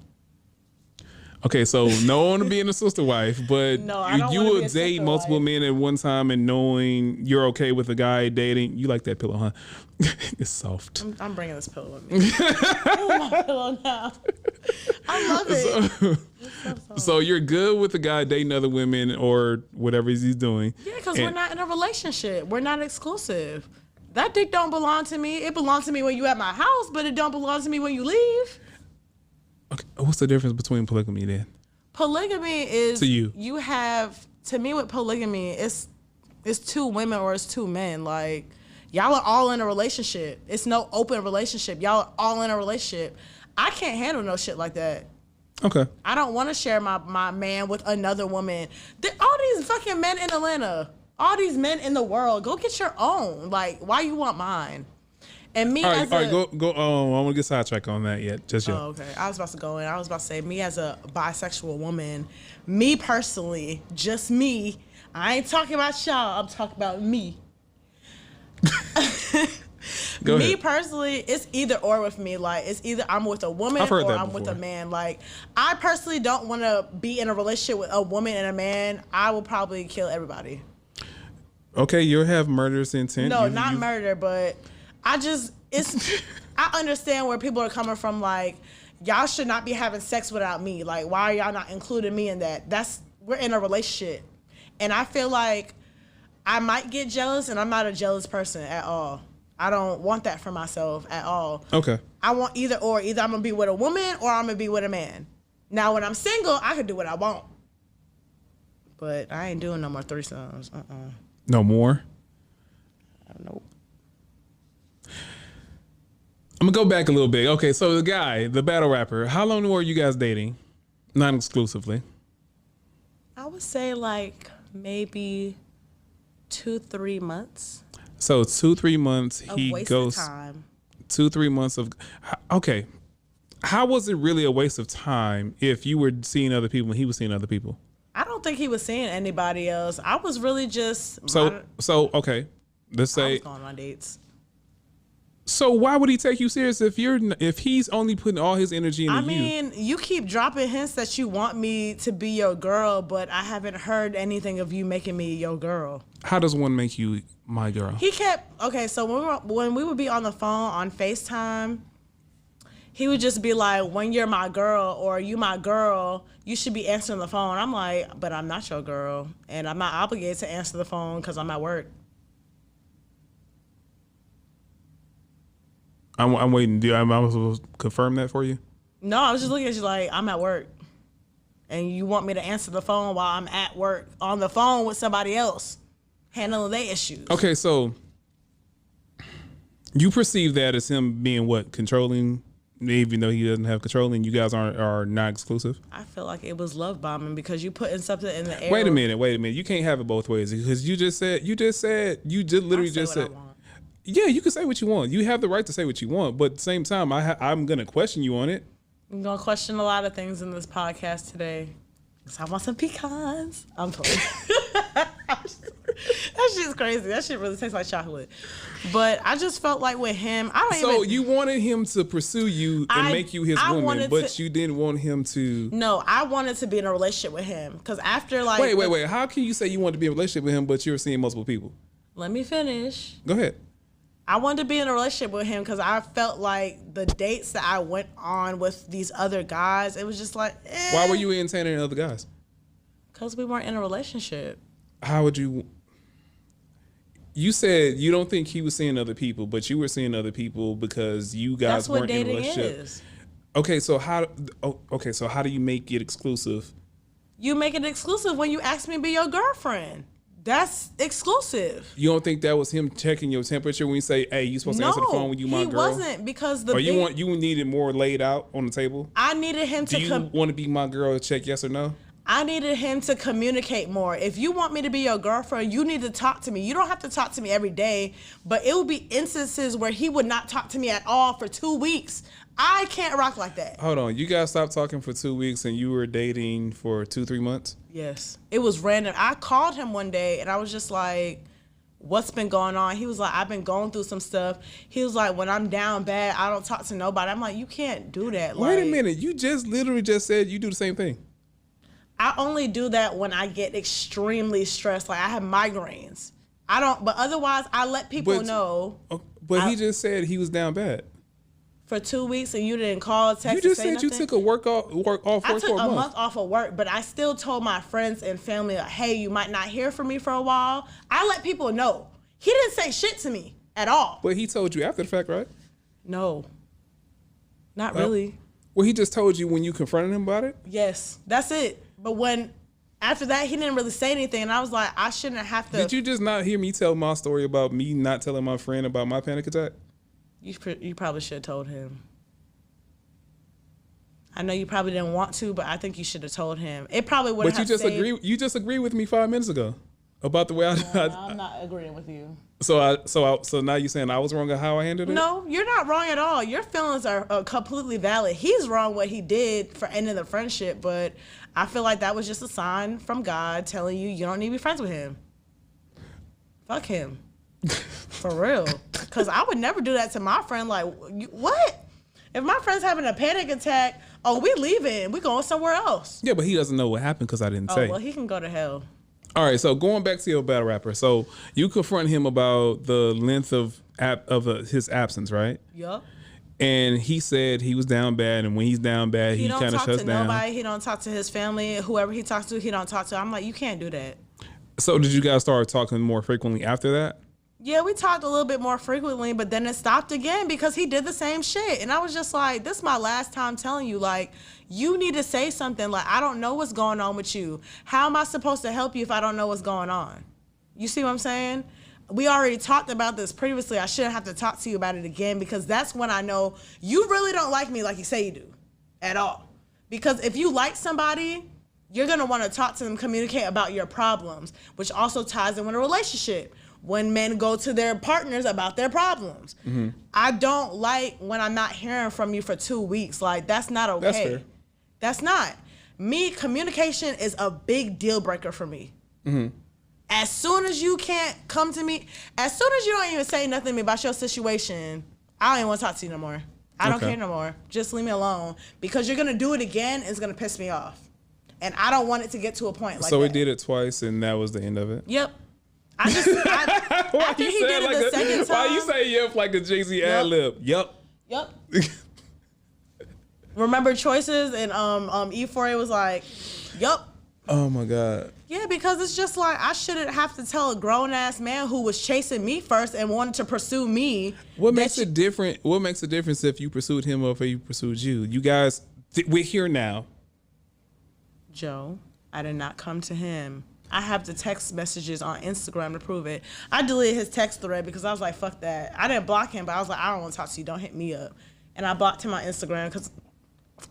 Okay, so no one to being a sister wife, but you would date multiple men at one time and knowing you're okay with a guy dating. You like that pillow, huh? It's soft. I'm bringing this pillow with me. Oh, my pillow now. I love it. So you're good with a guy dating other women or whatever he's doing. Yeah, because we're not in a relationship. We're not exclusive. That dick don't belong to me. It belongs to me when you at my house, but it don't belong to me when you leave. Okay, what's the difference between polygamy then? Polygamy is to you. You have, to me with polygamy, it's 2 women or it's 2 men. Like, y'all are all in a relationship. It's no open relationship. Y'all are all in a relationship. I can't handle no shit like that. Okay. I don't want to share my man with another woman. All these fucking men in Atlanta. All these men in the world, go get your own. Like, why you want mine? And me all right, go. I don't want to get sidetracked on that yet. Just yet. Oh, okay. I was about to go in. I was about to say, me as a bisexual woman, me personally, just me. I ain't talking about y'all. I'm talking about me. Go me ahead. Personally, it's either or with me. Like, it's either I'm with a woman or I'm with a man. Like, I personally don't want to be in a relationship with a woman and a man. I will probably kill everybody. Okay, you'll have murderous intent. No, not murder, but I understand where people are coming from. Like, y'all should not be having sex without me. Like, why are y'all not including me in that? We're in a relationship. And I feel like I might get jealous, and I'm not a jealous person at all. I don't want that for myself at all. Okay. I want either or. Either I'm going to be with a woman or I'm going to be with a man. Now, when I'm single, I can do what I want. But I ain't doing no more threesomes. No more? I don't know. I'm gonna go back a little bit. Okay, so the guy, the battle rapper, how long were you guys dating? Non-exclusively. I would say like maybe 2-3 months. So 2-3 months he waste goes. of time. 2-3 months of. Okay, how was it really a waste of time if you were seeing other people and he was seeing other people? I don't think he was seeing anybody else. I was really just So okay, let's say I was going on dates. So why would he take you serious if he's only putting all his energy into you? I mean, you keep dropping hints that you want me to be your girl, but I haven't heard anything of you making me your girl. How does one make you my girl? He kept so when we would be on the phone on FaceTime, he would just be like, "When you're my girl or you my girl, you should be answering the phone." I'm like, "But I'm not your girl, and I'm not obligated to answer the phone because I'm at work." I'm waiting. Am I supposed to confirm that for you? No, I was just looking at you like, I'm at work. And you want me to answer the phone while I'm at work on the phone with somebody else handling their issues. Okay, so you perceive that as him being what? Controlling, even though he doesn't have control, and you guys are not exclusive? I feel like it was love bombing because you putting something in the air. Wait a minute. You can't have it both ways because you just literally said. Yeah, you can say what you want. You have the right to say what you want, but at the same time, I'm going to question you on it. I'm going to question a lot of things in this podcast today. Because I want some pecans. I'm playing. That shit's crazy. That shit really tastes like chocolate. But I just felt like with him, you wanted him to pursue you and make you his woman, but you didn't want him to... No, I wanted to be in a relationship with him. Because after like... Wait. How can you say you wanted to be in a relationship with him, but you're seeing multiple people? Let me finish. Go ahead. I wanted to be in a relationship with him because I felt like the dates that I went on with these other guys, it was just like, Why were you entertaining other guys? Because we weren't in a relationship. How would you... You said you don't think he was seeing other people, but you were seeing other people because you guys weren't in a relationship. That's what dating is. Okay, so how do you make it exclusive? You make it exclusive when you ask me to be your girlfriend. That's exclusive. You don't think that was him checking your temperature when you say, "Hey, you supposed to answer the phone when you my girl"? No, he wasn't because you needed more laid out on the table. I needed him to. Do you want to be my girl? Check yes or no. I needed him to communicate more. If you want me to be your girlfriend, you need to talk to me. You don't have to talk to me every day, but it would be instances where he would not talk to me at all for 2 weeks. I can't rock like that. Hold on. You guys stopped talking for 2 weeks and you were dating for 2-3 months? Yes. It was random. I called him one day and I was just like, what's been going on? He was like, I've been going through some stuff. He was like, when I'm down bad, I don't talk to nobody. I'm like, you can't do that. Wait a minute. You just literally just said you do the same thing. I only do that when I get extremely stressed. Like I have migraines. But otherwise I let people know. But he just said he was down bad. For 2 weeks and you didn't call, text, you just say said nothing? You took a work off I took for a month off of work, but I still told my friends and family, like, hey, you might not hear from me for a while. I let people know. He didn't say shit to me at all. But he told you after the fact, right? No. Not really. Well, he just told you when you confronted him about it? Yes. That's it. But after that, he didn't really say anything. And I was like, I shouldn't have to. Did you just not hear me tell my story about me not telling my friend about my panic attack? You probably should have told him. I know you probably didn't want to, but I think you should have told him. It probably would have. But you just agreed with me 5 minutes ago about the way I'm not agreeing with you. So now you're saying I was wrong on how I handled it? No, you're not wrong at all. Your feelings are completely valid. He's wrong what he did for ending the friendship, but I feel like that was just a sign from God telling you don't need to be friends with him. Fuck him. For real. Because I would never do that to my friend. Like, what? If my friend's having a panic attack, we leaving. We going somewhere else. Yeah, but he doesn't know what happened because I didn't say. Oh, well, he can go to hell. All right, so going back to your battle rapper. So you confront him about the length of his absence, right? Yup. And he said he was down bad, and when he's down bad, he kind of shuts down. He don't talk to nobody. He don't talk to his family. Whoever he talks to, he don't talk to. I'm like, you can't do that. So did you guys start talking more frequently after that? Yeah, we talked a little bit more frequently, but then it stopped again because he did the same shit. And I was just like, this is my last time telling you, like, you need to say something. Like, I don't know what's going on with you. How am I supposed to help you if I don't know what's going on? You see what I'm saying? we already talked about this previously. I shouldn't have to talk to you about it again because that's when I know you really don't like me like you say you do at all. Because if you like somebody, you're going to want to talk to them, communicate about your problems, which also ties in with a relationship. When men go to their partners about their problems. Mm-hmm. I don't like when I'm not hearing from you for 2 weeks. Like, that's not okay. That's fair. That's not. Me, communication is a big deal breaker for me. Mm-hmm. As soon as you can't come to me, as soon as you don't even say nothing to me about your situation, I don't even want to talk to you no more. I don't care no more. Just leave me alone. Because you're going to do it again, and it's going to piss me off. And I don't want it to get to a point like that. So we did it twice, and that was the end of it? Yep. After he did it the second time. Why you say yep like a Jay-Z ad lib? Yep. Remember Choices and E4A was like, yup. Oh my God. Yeah, because it's just like I shouldn't have to tell a grown ass man who was chasing me first and wanted to pursue me. What makes it different? What makes a difference if you pursued him or if he pursued you? You guys, we're here now. Joe, I did not come to him. I have the text messages on Instagram to prove it. I deleted his text thread because I was like, fuck that. I didn't block him, but I was like, I don't want to talk to you. Don't hit me up. And I blocked him on Instagram because,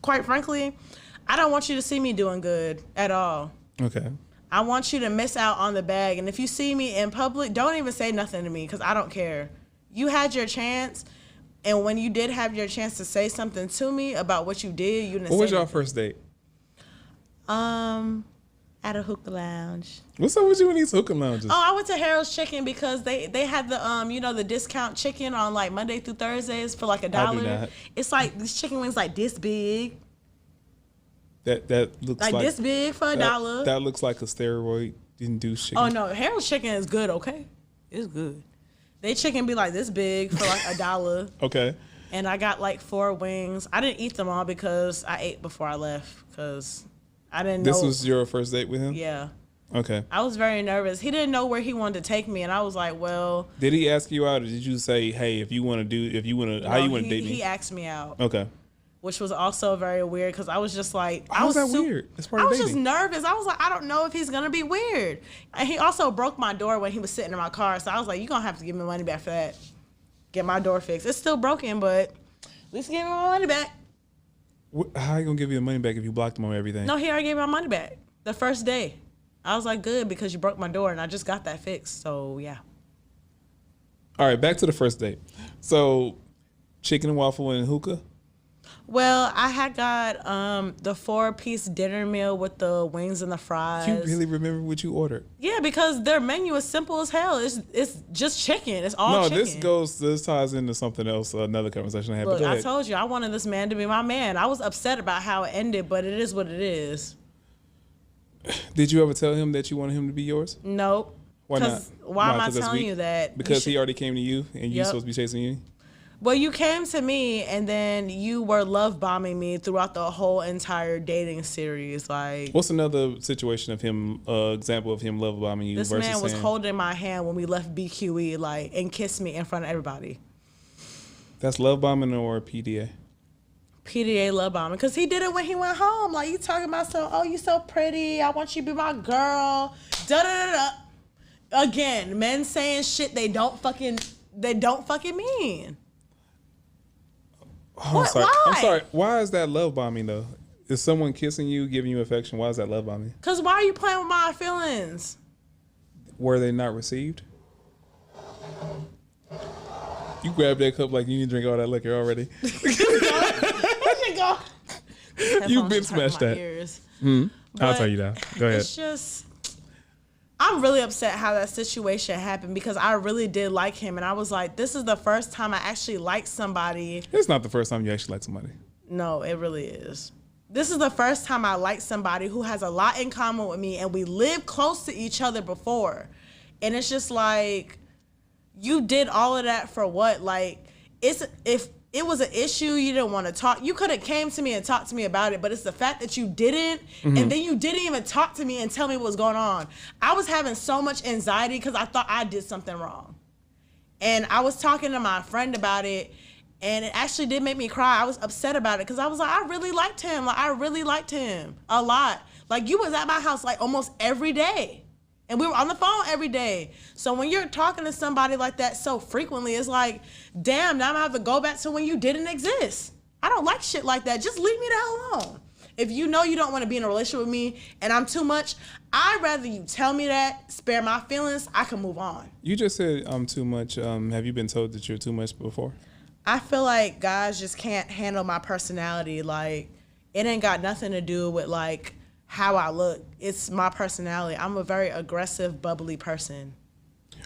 quite frankly, I don't want you to see me doing good at all. Okay. I want you to miss out on the bag. And if you see me in public, don't even say nothing to me because I don't care. You had your chance. And when you did have your chance to say something to me about what you did, you didn't say What was your anything. first date? At a hookah lounge. What's up with you in these hookah lounges? Oh, I went to Harold's Chicken because they had the the discount chicken on like Monday through Thursdays for like $1. I do not. It's like these chicken wings like this big. That looks like this big for $1. That looks like a steroid induced chicken. Oh no, Harold's Chicken is good. Okay, it's good. They chicken be like this big for like $1. Okay. And I got like 4 wings. I didn't eat them all because I ate before I left because I didn't know. This was your first date with him? Yeah. Okay. I was very nervous. He didn't know where he wanted to take me, and I was like, well. Did he ask you out, or did you say, hey, how you want to date me? He asked me out. Okay. Which was also very weird because I was just like. How was that weird? It's part of dating. I was just nervous. I was like, I don't know if he's going to be weird. And he also broke my door when he was sitting in my car, so I was like, you're going to have to give me money back for that. Get my door fixed. It's still broken, but at least give me my money back. How are you going to give you the money back if you blocked him on everything? No, he already gave me my money back the first day. I was like, good, because you broke my door, and I just got that fixed. So, yeah. All right, back to the first date. So, chicken and waffle and hookah? Well, I had got the 4-piece dinner meal with the wings and the fries. You really remember what you ordered? Yeah, because their menu is simple as hell. It's just chicken. It's all chicken. This ties into something else, another conversation I had. Look, I told you, I wanted this man to be my man. I was upset about how it ended, but it is what it is. Did you ever tell him that you wanted him to be yours? Nope. Why not? Why am I telling you that? Because he already came to you and you're supposed to be chasing you? Well, you came to me and then you were love bombing me throughout the whole entire dating series. Like, what's another situation of him, example of him love bombing you? This man was holding my hand when we left BQE, like, and kissed me in front of everybody. That's love bombing or PDA? PDA love bombing, because he did it when he went home. Like, you talking about you so pretty. I want you to be my girl. Da da da da. Again, men saying shit they don't fucking mean. Oh, I'm sorry. Why? I'm sorry. Why is that love bombing though? Is someone kissing you, giving you affection? Why is that love bombing? Because why are you playing with my feelings? Were they not received? You grabbed that cup like you need to drink all that liquor already. You've been smashed that. I'll tell you that. Go ahead. It's just, I'm really upset how that situation happened because I really did like him. And I was like, this is the first time I actually liked somebody. It's not the first time you actually like somebody. No, it really is. This is the first time I like somebody who has a lot in common with me and we lived close to each other before. And it's just like, you did all of that for what? Like, if it was an issue you didn't want to talk, you could have came to me and talked to me about it, but it's the fact that you didn't, and then you didn't even talk to me and tell me what was going on. I was having so much anxiety because I thought I did something wrong. And I was talking to my friend about it, and it actually did make me cry. I was upset about it because I was like, I really liked him. Like, I really liked him a lot. Like, you was at my house like almost every day. And we were on the phone every day. So when you're talking to somebody like that so frequently, it's like, damn, now I'm gonna have to go back to when you didn't exist. I don't like shit like that. Just leave me the hell alone. If you know you don't want to be in a relationship with me and I'm too much, I'd rather you tell me that, spare my feelings, I can move on. You just said I'm too much. Have you been told that you're too much before? I feel like guys just can't handle my personality. Like, it ain't got nothing to do with, like, how I look. It's my personality. I'm a very aggressive, bubbly person.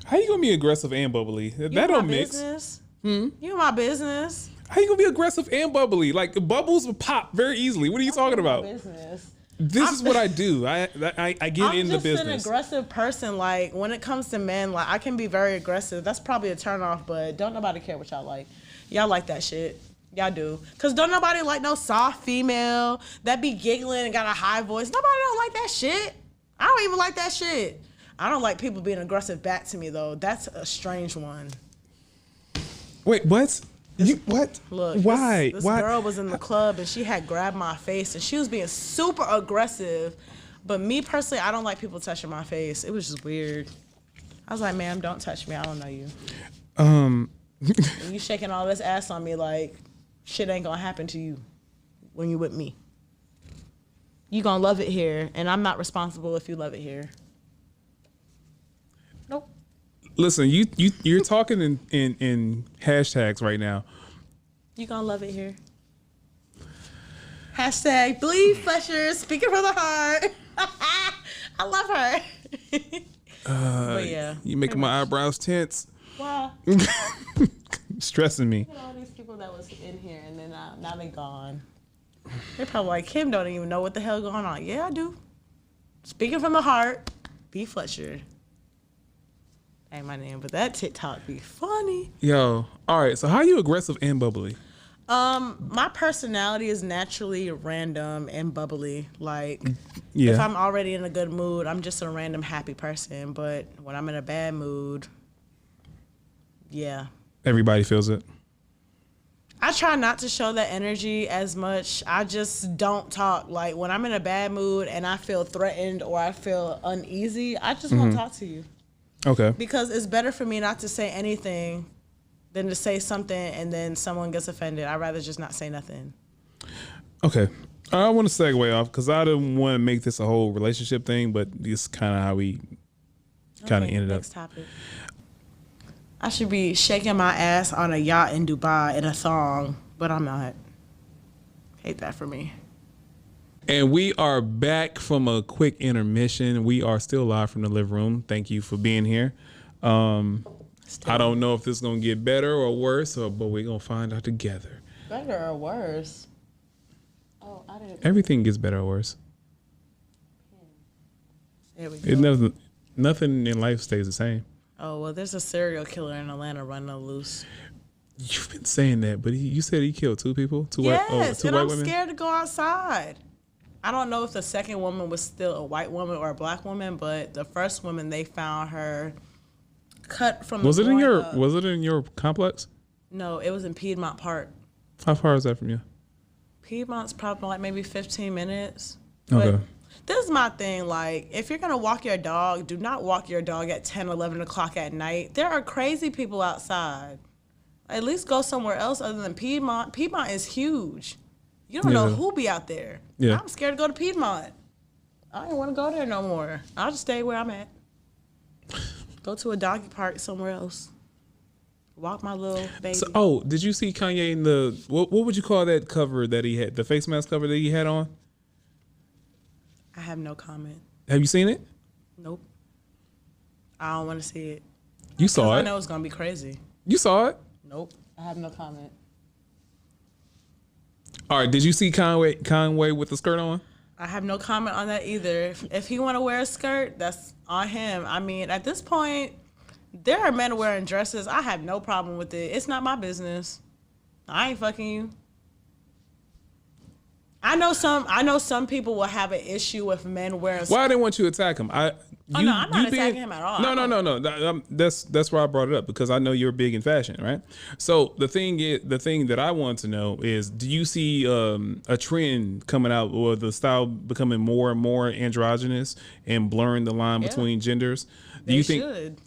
How you gonna be aggressive and bubbly? That don't mix. Business. You my business. How you gonna be aggressive and bubbly? Like, bubbles will pop very easily. What are you talking about? Business. This is what I do. I get in the business. I'm just an aggressive person. Like, when it comes to men, like, I can be very aggressive. That's probably a turnoff, but don't nobody care what y'all like. Y'all like that shit. Y'all do. Because don't nobody like no soft female that be giggling and got a high voice. Nobody don't like that shit. I don't even like that shit. I don't like people being aggressive back to me, though. That's a strange one. Wait, what? What? Look, why? This Why? girl was in the club and she had grabbed my face and she was being super aggressive. But me personally, I don't like people touching my face. It was just weird. I was like, ma'am, don't touch me. I don't know you. And you shaking all this ass on me like shit ain't gonna happen to you when you with me. You gonna love it here, and I'm not responsible if you love it here. Nope. Listen, you're talking in hashtags right now. You gonna love it here. Hashtag Believe Fletcher, speaking from the heart. I love her. But yeah. You making my eyebrows tense. Wow. Stressing me. Look at all these people that was in here and then now they gone. They're probably like, Kim don't even know what the hell going on. Yeah, I do. Speaking from the heart, B. Fletcher. Ain't my name, but that TikTok be funny. Yo, all right. So how are you aggressive and bubbly? My personality is naturally random and bubbly. Like, yeah. If I'm already in a good mood, I'm just a random happy person. But when I'm in a bad mood, yeah. Everybody feels it. I try not to show that energy as much. I just don't talk. Like, when I'm in a bad mood and I feel threatened or I feel uneasy, I just won't talk to you. Okay. Because it's better for me not to say anything than to say something and then someone gets offended. I'd rather just not say nothing. Okay. I want to segue off because I didn't want to make this a whole relationship thing, but this is kind of how we kind of ended up. Next topic. I should be shaking my ass on a yacht in Dubai in a thong, but I'm not. Hate that for me. And we are back from a quick intermission. We are still live from the living room. Thank you for being here. I don't know if this is going to get better or worse, but we're going to find out together. Better or worse? Oh, I didn't. Everything gets better or worse. There we go. Nothing in life stays the same. Oh, well, there's a serial killer in Atlanta running loose. You've been saying that, but you said he killed two people? Two white I'm women? scared to go outside. I don't know if the second woman was still a white woman or a black woman, but the first woman, they found her cut from Was it in your complex? No, it was in Piedmont Park. How far is that from you? Piedmont's probably like maybe 15 minutes. Okay. But this is my thing. Like, if you're going to walk your dog, do not walk your dog at 10, 11 o'clock at night. There are crazy people outside. At least go somewhere else other than Piedmont. Piedmont is huge. You don't know who be out there. Yeah. I'm scared to go to Piedmont. I don't want to go there no more. I'll just stay where I'm at. Go to a doggy park somewhere else. Walk my little baby. So, did you see Kanye in the, what would you call that cover that he had, the face mask cover that he had on? I have no comment. Have you seen it? Nope. I don't want to see it. You saw it. I know it's going to be crazy. You saw it? Nope. I have no comment. All right. Did you see Conway with the skirt on? I have no comment on that either. If he want to wear a skirt, that's on him. I mean, at this point, there are men wearing dresses. I have no problem with it. It's not my business. I ain't fucking you. I know some people will have an issue with men wearing. Well, I didn't want you to attack him. I'm not attacking him at all. No. That's why I brought it up, because I know you're big in fashion, right? So the thing that I want to know is, do you see a trend coming out, or the style becoming more and more androgynous and blurring the line between genders? Do you think? Should.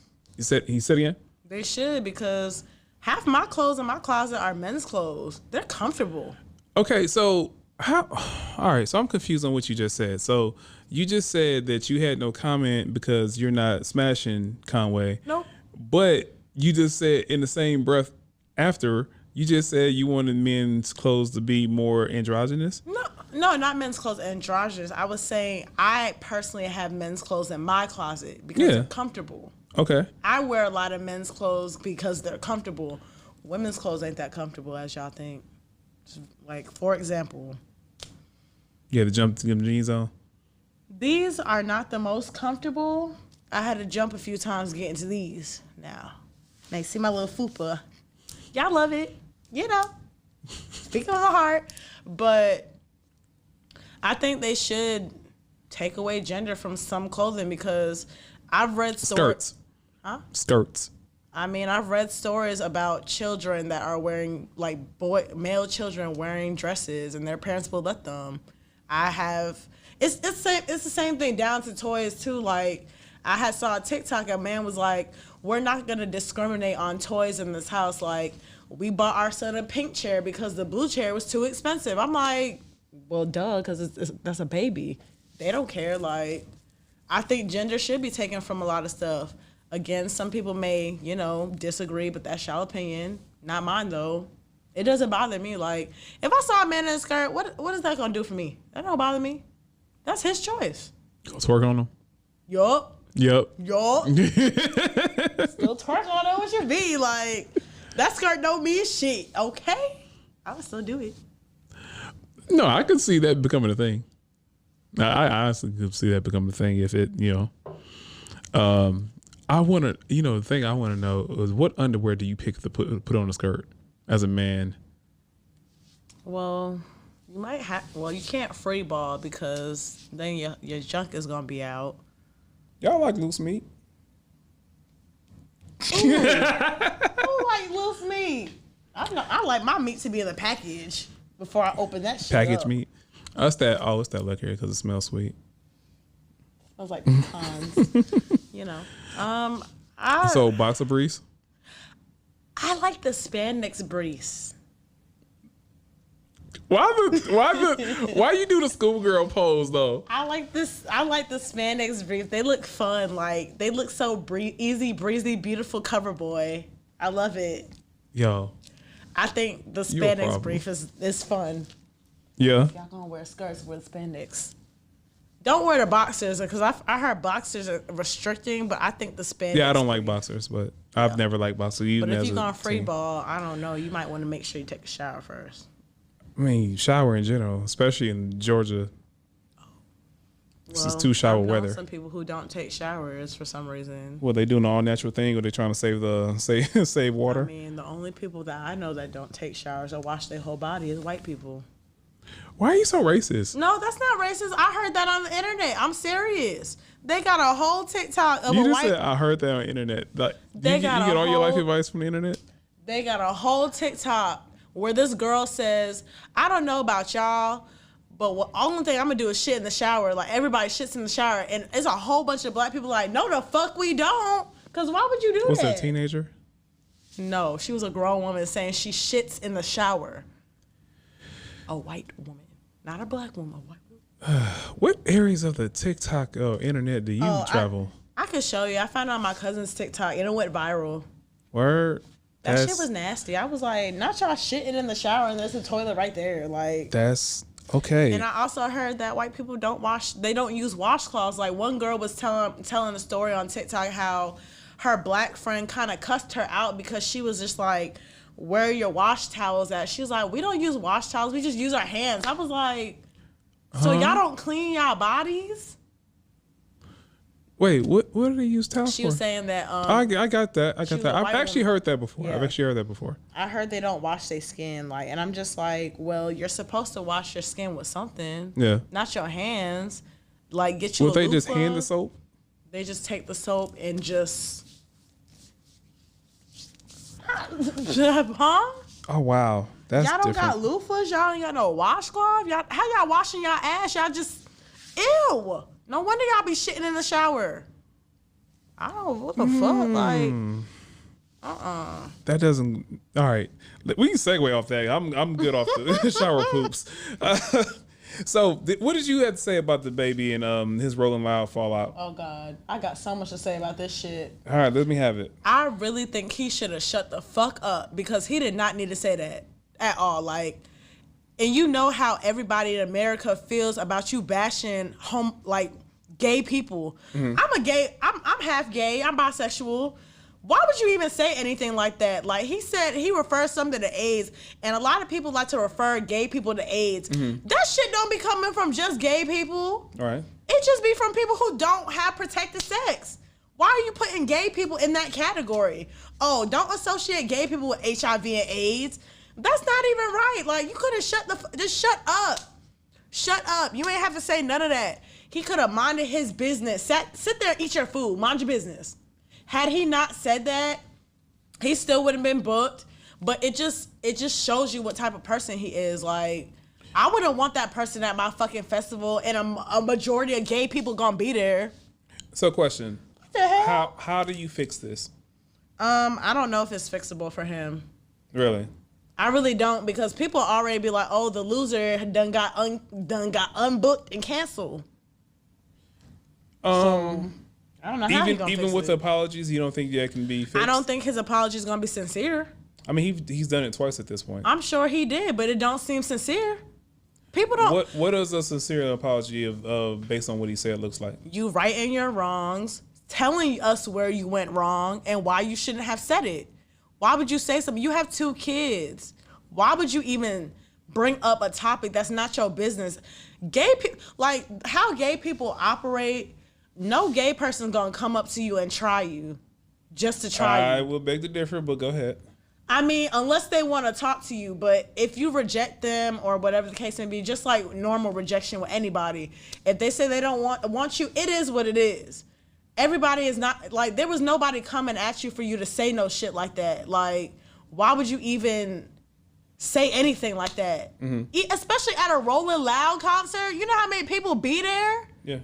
He said again? They should, because half my clothes in my closet are men's clothes. They're comfortable. Okay, so how? All right, so I'm confused on what you just said. So you just said that you had no comment because you're not smashing Conway. Nope. But you just said in the same breath after, you just said you wanted men's clothes to be more androgynous. No, not men's clothes androgynous. I was saying I personally have men's clothes in my closet because they're comfortable. Okay. I wear a lot of men's clothes because they're comfortable. Women's clothes ain't that comfortable as y'all think. Like, for example, you had to jump to get them jeans on. These are not the most comfortable. I had to jump a few times to get into these. Now you see my little fupa. Y'all love it, you know. Speaking of the heart, but I think they should take away gender from some clothing, because I've read skirts. Skirts. I mean, I've read stories about children that are wearing, like, male children wearing dresses, and their parents will let them. It's the same thing down to toys too. Like, I saw a TikTok, a man was like, "We're not gonna discriminate on toys in this house. Like, we bought our son a pink chair because the blue chair was too expensive." I'm like, well, duh, because that's a baby. They don't care. Like, I think gender should be taken from a lot of stuff. Again, some people may, disagree, but that's your opinion. Not mine, though. It doesn't bother me. Like, if I saw a man in a skirt, what is that going to do for me? That don't bother me. That's his choice. Go twerk on him. Yup. Still twerk on it with your V. Like, that skirt don't mean shit, okay? I would still do it. No, I could see that becoming a thing. I honestly could see that becoming a thing if it, I want to, the thing I want to know is, what underwear do you pick to put on a skirt as a man? Well, you can't free ball, because then your junk is going to be out. Y'all like loose meat? Who like loose meat? I like my meat to be in the package before I open that shit package up. Meat? It's that liquor because it smells sweet. I was like pecans, So boxer briefs? I like the spandex briefs. Why you do the schoolgirl pose though? I like the spandex briefs. They look fun. Like, they look so easy, breezy, beautiful cover boy. I love it. Yo. I think the spandex brief is fun. Yeah. Y'all gonna wear skirts, wear the spandex. Don't wear the boxers, because I heard boxers are restricting, but I think the spandex. Yeah, I don't like boxers, but I've never liked boxers. But if you're going free ball, I don't know. You might want to make sure you take a shower first. I mean, shower in general, especially in Georgia. This is too shower weather. Some people who don't take showers for some reason. Well, they doing the all natural thing, or they trying to save water? I mean, the only people that I know that don't take showers or wash their whole body is white people. Why are you so racist? No, that's not racist. I heard that on the internet. I'm serious. They got a whole TikTok of you just said I heard that on the internet. Like, you get all your life advice from the internet? They got a whole TikTok where this girl says, "I don't know about y'all, but the only thing I'm gonna do is shit in the shower." Like, everybody shits in the shower, and it's a whole bunch of black people like, "No, the fuck we don't." Because why would you do that? Was it a teenager? No, she was a grown woman saying she shits in the shower. A white woman, not a black woman, a white woman. What areas of the TikTok internet do you travel? I could show you. I found it on my cousin's TikTok, and it went viral. Word? That shit was nasty. I was like, not y'all shitting in the shower, and there's a toilet right there. Like, that's okay. And I also heard that white people don't use washcloths. Like, one girl was telling a story on TikTok how her black friend kind of cussed her out because she was just like, "Where are your wash towels at?" She was like, "We don't use wash towels. We just use our hands." I was like, so y'all don't clean y'all bodies? Wait, what do they use towels for? She was saying that. I got that. I've actually heard that before. Yeah. I heard they don't wash their skin, like, and I'm just like, well, you're supposed to wash your skin with something. Yeah. Not your hands. Like, get you. Would they just hand the soap? They just take the soap and just... Huh? Oh, wow. That's y'all don't different. got loofahs? Y'all ain't got no washcloth? How y'all washing y'all ass? Y'all just... Ew. No wonder y'all be shitting in the shower. I don't know what the fuck. Like... That doesn't... All right. We can segue off that. I'm good off the shower poops. So, what did you have to say about the baby and his Rolling Loud fallout? Oh, God. I got so much to say about this shit. All right, let me have it. I really think he should have shut the fuck up because he did not need to say that at all. Like, and you know how everybody in America feels about you bashing gay people. I'm half gay. I'm bisexual. Why would you even say anything like that? Like, he said he refers something to AIDS, and a lot of people like to refer gay people to AIDS. That shit don't be coming from just gay people. All right. It just be from people who don't have protected sex. Why are you putting gay people in that category? Oh, don't associate gay people with HIV and AIDS. That's not even right. Like, you could have just shut up. Shut up. You ain't have to say none of that. He could have minded his business. Sit there and eat your food. Mind your business. Had he not said that, he still wouldn't been booked. But it just shows you what type of person he is. Like, I wouldn't want that person at my fucking festival, and a majority of gay people gonna be there. So, question: What the hell? How do you fix this? I don't know if it's fixable for him. Really? I really don't, because people already be like, "Oh, the loser done got unbooked and canceled." So, I don't know how he's gonna even fix with it. Apologies, you don't think that can be fixed? I don't think his apology is gonna be sincere. I mean, he's done it twice at this point. I'm sure he did, but it don't seem sincere. People don't. What is a sincere apology of based on what he said looks like? You righting your wrongs, telling us where you went wrong and why you shouldn't have said it. Why would you say something? You have 2 kids. Why would you even bring up a topic that's not your business? Gay people, like how gay people operate. No gay person's gonna come up to you and try you, just to try you. I will beg to differ, but go ahead. I mean, unless they want to talk to you, but if you reject them or whatever the case may be, just like normal rejection with anybody, if they say they don't want you, it is what it is. Everybody is not, like, there was nobody coming at you for you to say no shit like that. Like, why would you even say anything like that? Especially at a Rolling Loud concert. You know how many people be there? Yeah.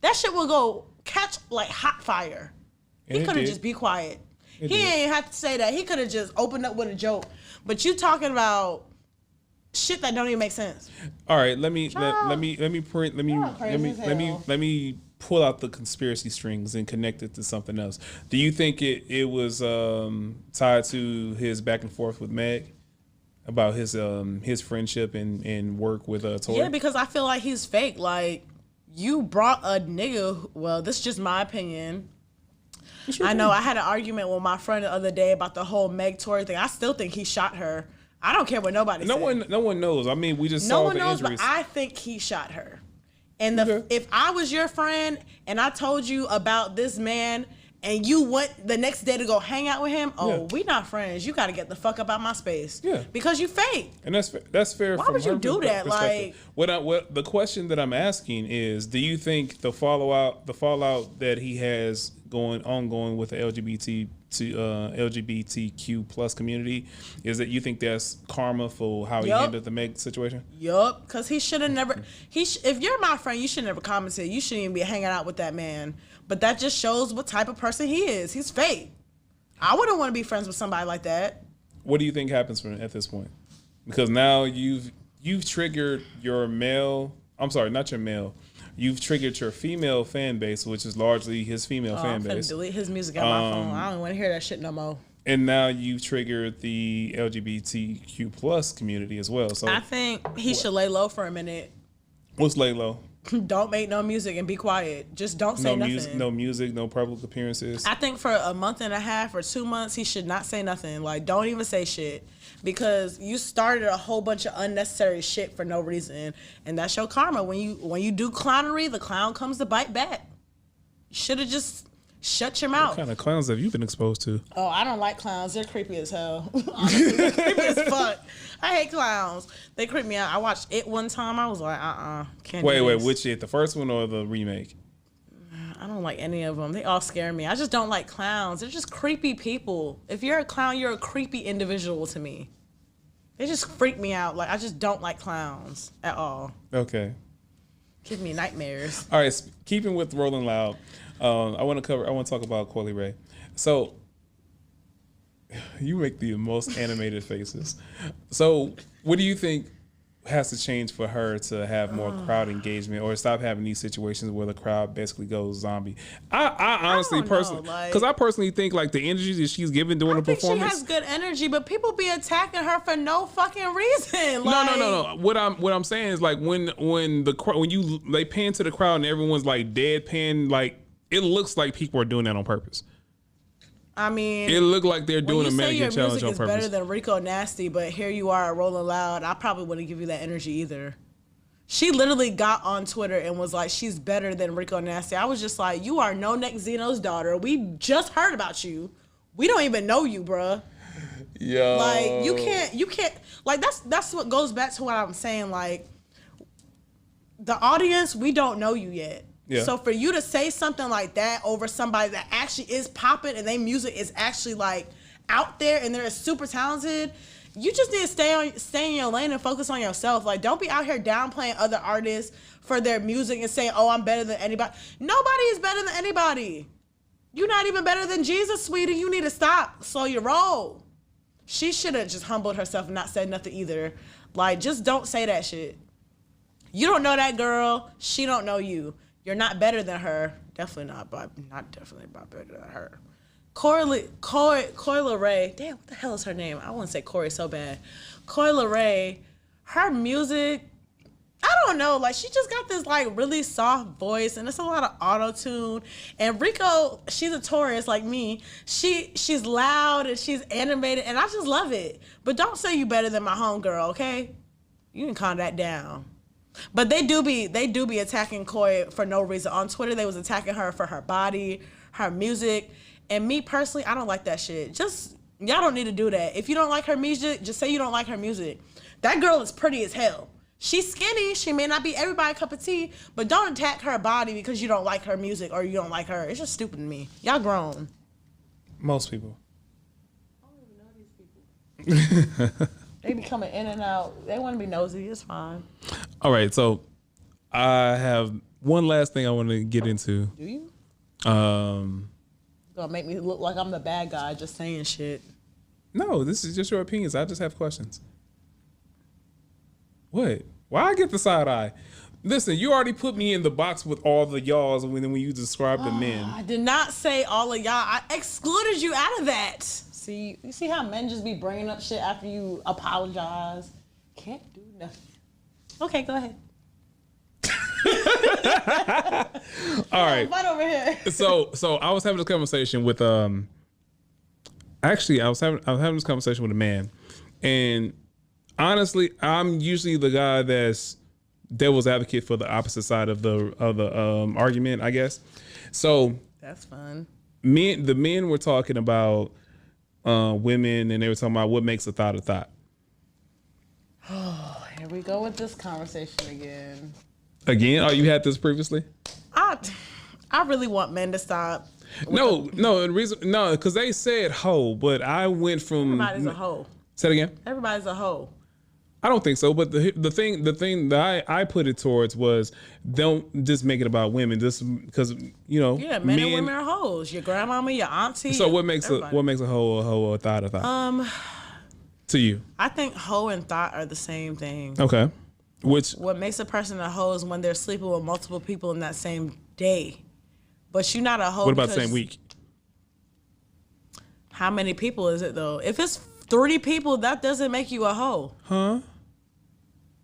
That shit will go catch like hot fire. And he could have just be quiet. He ain't have to say that. He could have just opened up with a joke. But you talking about shit that don't even make sense. All right, let me pull out the conspiracy strings and connect it to something else. Do you think it was tied to his back and forth with Meg about his friendship and work with Tori? Yeah, because I feel like he's fake. Like, you brought a nigga. Well, this is just my opinion. I know I had an argument with my friend the other day about the whole Meg Tory thing. I still think he shot her. I don't care what nobody says. No one knows. I mean, we just no saw one the knows, injuries. but I think he shot her. And if I was your friend and I told you about this man and you went the next day to go hang out with him, we not friends. You got to get the fuck up out my space. Yeah, because you fake. And that's fair. Why would you do that? Like, what the question that I'm asking is, do you think the fallout that he has ongoing with the LGBTQ plus community is that you think that's karma for how he handled the Meg situation? Yup, because he should have never. If you're my friend, you should never commented. You shouldn't even be hanging out with that man. But that just shows what type of person he is. He's fake. I wouldn't want to be friends with somebody like that. What do you think happens at this point? Because now you've triggered your male. I'm sorry, not your male. You've triggered your female fan base, which is largely his female fan base. I'm finna delete his music on my phone. I don't want to hear that shit no more. And now you've triggered the LGBTQ plus community as well. So I think he should lay low for a minute. What's lay low? Don't make no music and be quiet. Just don't say nothing. No music, no public appearances. I think for a month and a half or 2 months, he should not say nothing. Like, don't even say shit. Because you started a whole bunch of unnecessary shit for no reason. And that's your karma. When you do clownery, the clown comes to bite back. You should have just shut your mouth. What kind of clowns have you been exposed to? Oh, I don't like clowns. They're creepy as hell. Honestly, they're creepy as fuck. I hate clowns. They creep me out. I watched It one time. I was like, can't do this. Which It? The first one or the remake? I don't like any of them. They all scare me. I just don't like clowns. They're just creepy people. If you're a clown, you're a creepy individual to me. They just freak me out. Like, I just don't like clowns at all. Okay. Give me nightmares. All right, keeping with Rolling Loud, I want to talk about Coily Ray. So, you make the most animated faces. So, what do you think has to change for her to have more crowd engagement, or stop having these situations where the crowd basically goes zombie? I honestly, personally, because I personally think like the energy that she's giving during the performance, she has good energy, but people be attacking her for no fucking reason. Like, no. What I'm saying is like when they pan to the crowd and everyone's like deadpan, like it looks like people are doing that on purpose. I mean, it looked like they're doing a mannequin challenge on purpose. Your music is better than Rico Nasty, but here you are at Rolling Loud. I probably wouldn't give you that energy either. She literally got on Twitter and was like, she's better than Rico Nasty. I was just like, you are No Neck Zeno's daughter. We just heard about you. We don't even know you, bruh. Yo. Like, you can't, like, that's what goes back to what I'm saying. Like, the audience, we don't know you yet. Yeah. So for you to say something like that over somebody that actually is popping and their music is actually like out there and they're super talented, you just need to stay in your lane and focus on yourself. Like, don't be out here downplaying other artists for their music and saying, oh, I'm better than anybody. Nobody is better than anybody. You're not even better than Jesus, sweetie. You need to stop. Slow your roll. She should have just humbled herself and not said nothing either. Like, just don't say that shit. You don't know that girl. She don't know you. You're not better than her. Definitely not better than her. Coily Ray. Damn, what the hell is her name? I want to say Corey so bad. Coily Ray. Her music, I don't know. Like, she just got this like really soft voice, and it's a lot of auto-tune. And Rico, she's a Taurus like me. She's loud and she's animated, and I just love it. But don't say you better than my homegirl, okay? You can calm that down. But they do be attacking Koi for no reason. On Twitter, they was attacking her for her body, her music. And me personally, I don't like that shit. Just, y'all don't need to do that. If you don't like her music, just say you don't like her music. That girl is pretty as hell. She's skinny. She may not be everybody's cup of tea, but don't attack her body because you don't like her music or you don't like her. It's just stupid to me. Y'all grown. Most people. I don't even know these people. They be coming in and out. They want to be nosy. It's fine. All right, so I have one last thing I want to get into. Do you? Gonna make me look like I'm the bad guy just saying shit. No, this is just your opinions. I just have questions. What? Why I get the side eye? Listen, you already put me in the box with all the y'alls when you describe the men. I did not say all of y'all. I excluded you out of that. See, you see how men just be bringing up shit after you apologize? Can't do nothing. Okay, go ahead. All right. Right over here. So I was having this conversation with actually I was having this conversation with a man, and honestly, I'm usually the guy that's devil's advocate for the opposite side of the argument, I guess. So that's fun. The men were talking about women, and they were talking about what makes a thot a thot. Oh, here we go with this conversation again. Again? Oh, you had this previously? I really want men to stop. No, because they said hoe, but I went from everybody's a hoe. Say it again. Everybody's a hoe. I don't think so, but the thing that I put it towards was don't just make it about women, just because men and women are hoes. Your grandmama, your auntie. So what makes a hoe a hoe or a thot a thot? To you, I think hoe and thot are the same thing. Okay, what makes a person a hoe is when they're sleeping with multiple people in that same day, but you're not a hoe. What about the same week? How many people is it though? If it's 30 people, that doesn't make you a hoe. Huh?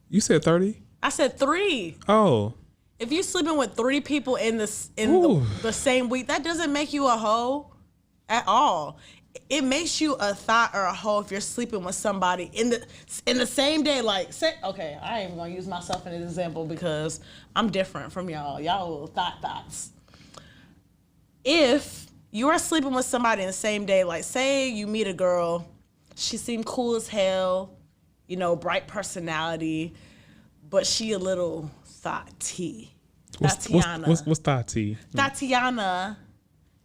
You said 30? I said 3. Oh. If you're sleeping with 3 people in the same week, that doesn't make you a hoe at all. It makes you a thot or a hoe if you're sleeping with somebody in the same day. Like, okay, I ain't even gonna use myself as an example because I'm different from y'all. Y'all little thots. If you are sleeping with somebody in the same day, like say you meet a girl, she seemed cool as hell, bright personality, but she a little thotty. Tatiana. What's Tati? Tatiana.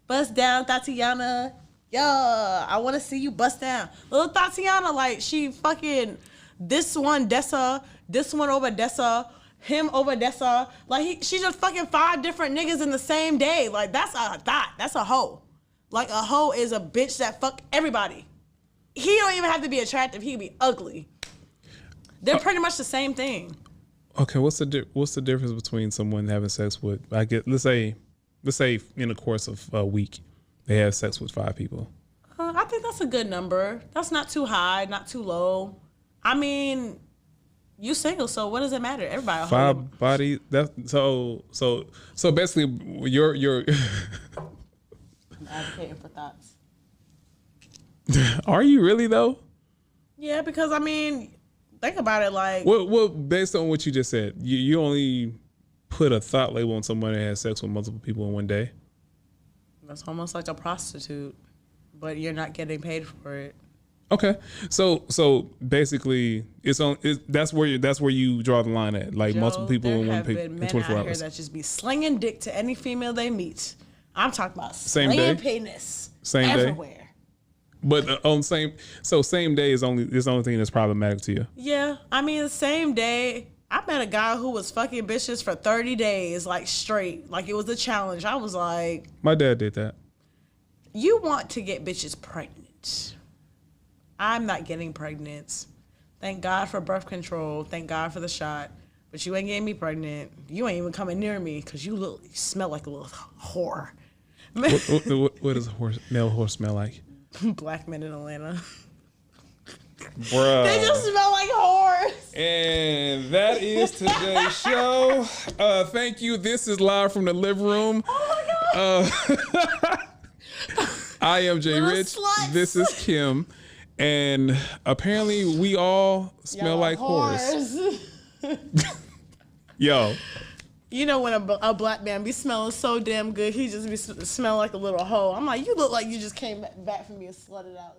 Bust down, Tatiana. Yeah, I want to see you bust down. Little Tatiana, like, she fucking, this one Dessa, this one over Dessa, him over Dessa. Like, she just fucking 5 different niggas in the same day. Like, that's a thot. That's a hoe. Like, a hoe is a bitch that fuck everybody. He don't even have to be attractive. He can be ugly. They're pretty much the same thing. Okay, what's the difference between someone having sex with, I get, let's say in the course of a week, they have sex with 5 people? I think that's a good number. That's not too high, not too low. I mean, you single, so what does it matter? Everybody. 5 bodies. That's so basically, you're I'm advocating for thoughts. Are you really though? Yeah, because I mean, think about it. Like, well, based on what you just said, you only put a thought label on someone that has sex with multiple people in one day. That's almost like a prostitute, but you're not getting paid for it. Okay, so basically, that's where you draw the line at, like, multiple people in one people in 24 hours. That just be slinging dick to any female they meet. I'm talking about same slinging day, penis same everywhere. Day. But on same day is the only thing that's problematic to you. Yeah, I mean, the same day. I met a guy who was fucking bitches for 30 days, like, straight. Like, it was a challenge. I was like... My dad did that. You want to get bitches pregnant. I'm not getting pregnant. Thank God for birth control. Thank God for the shot. But you ain't getting me pregnant. You ain't even coming near me because you smell like a little whore. What does a male horse smell like? Black men in Atlanta. Bruh. They just smell like whores. And that is today's show. Thank you. This is live from the living room. Oh my God. I am Jay Rich. Sluts. This is Kim. And apparently we all smell like whores. Yo. You know when a black man be smelling so damn good, he just be smelling like a little hoe. I'm like, you look like you just came back from being slutted out.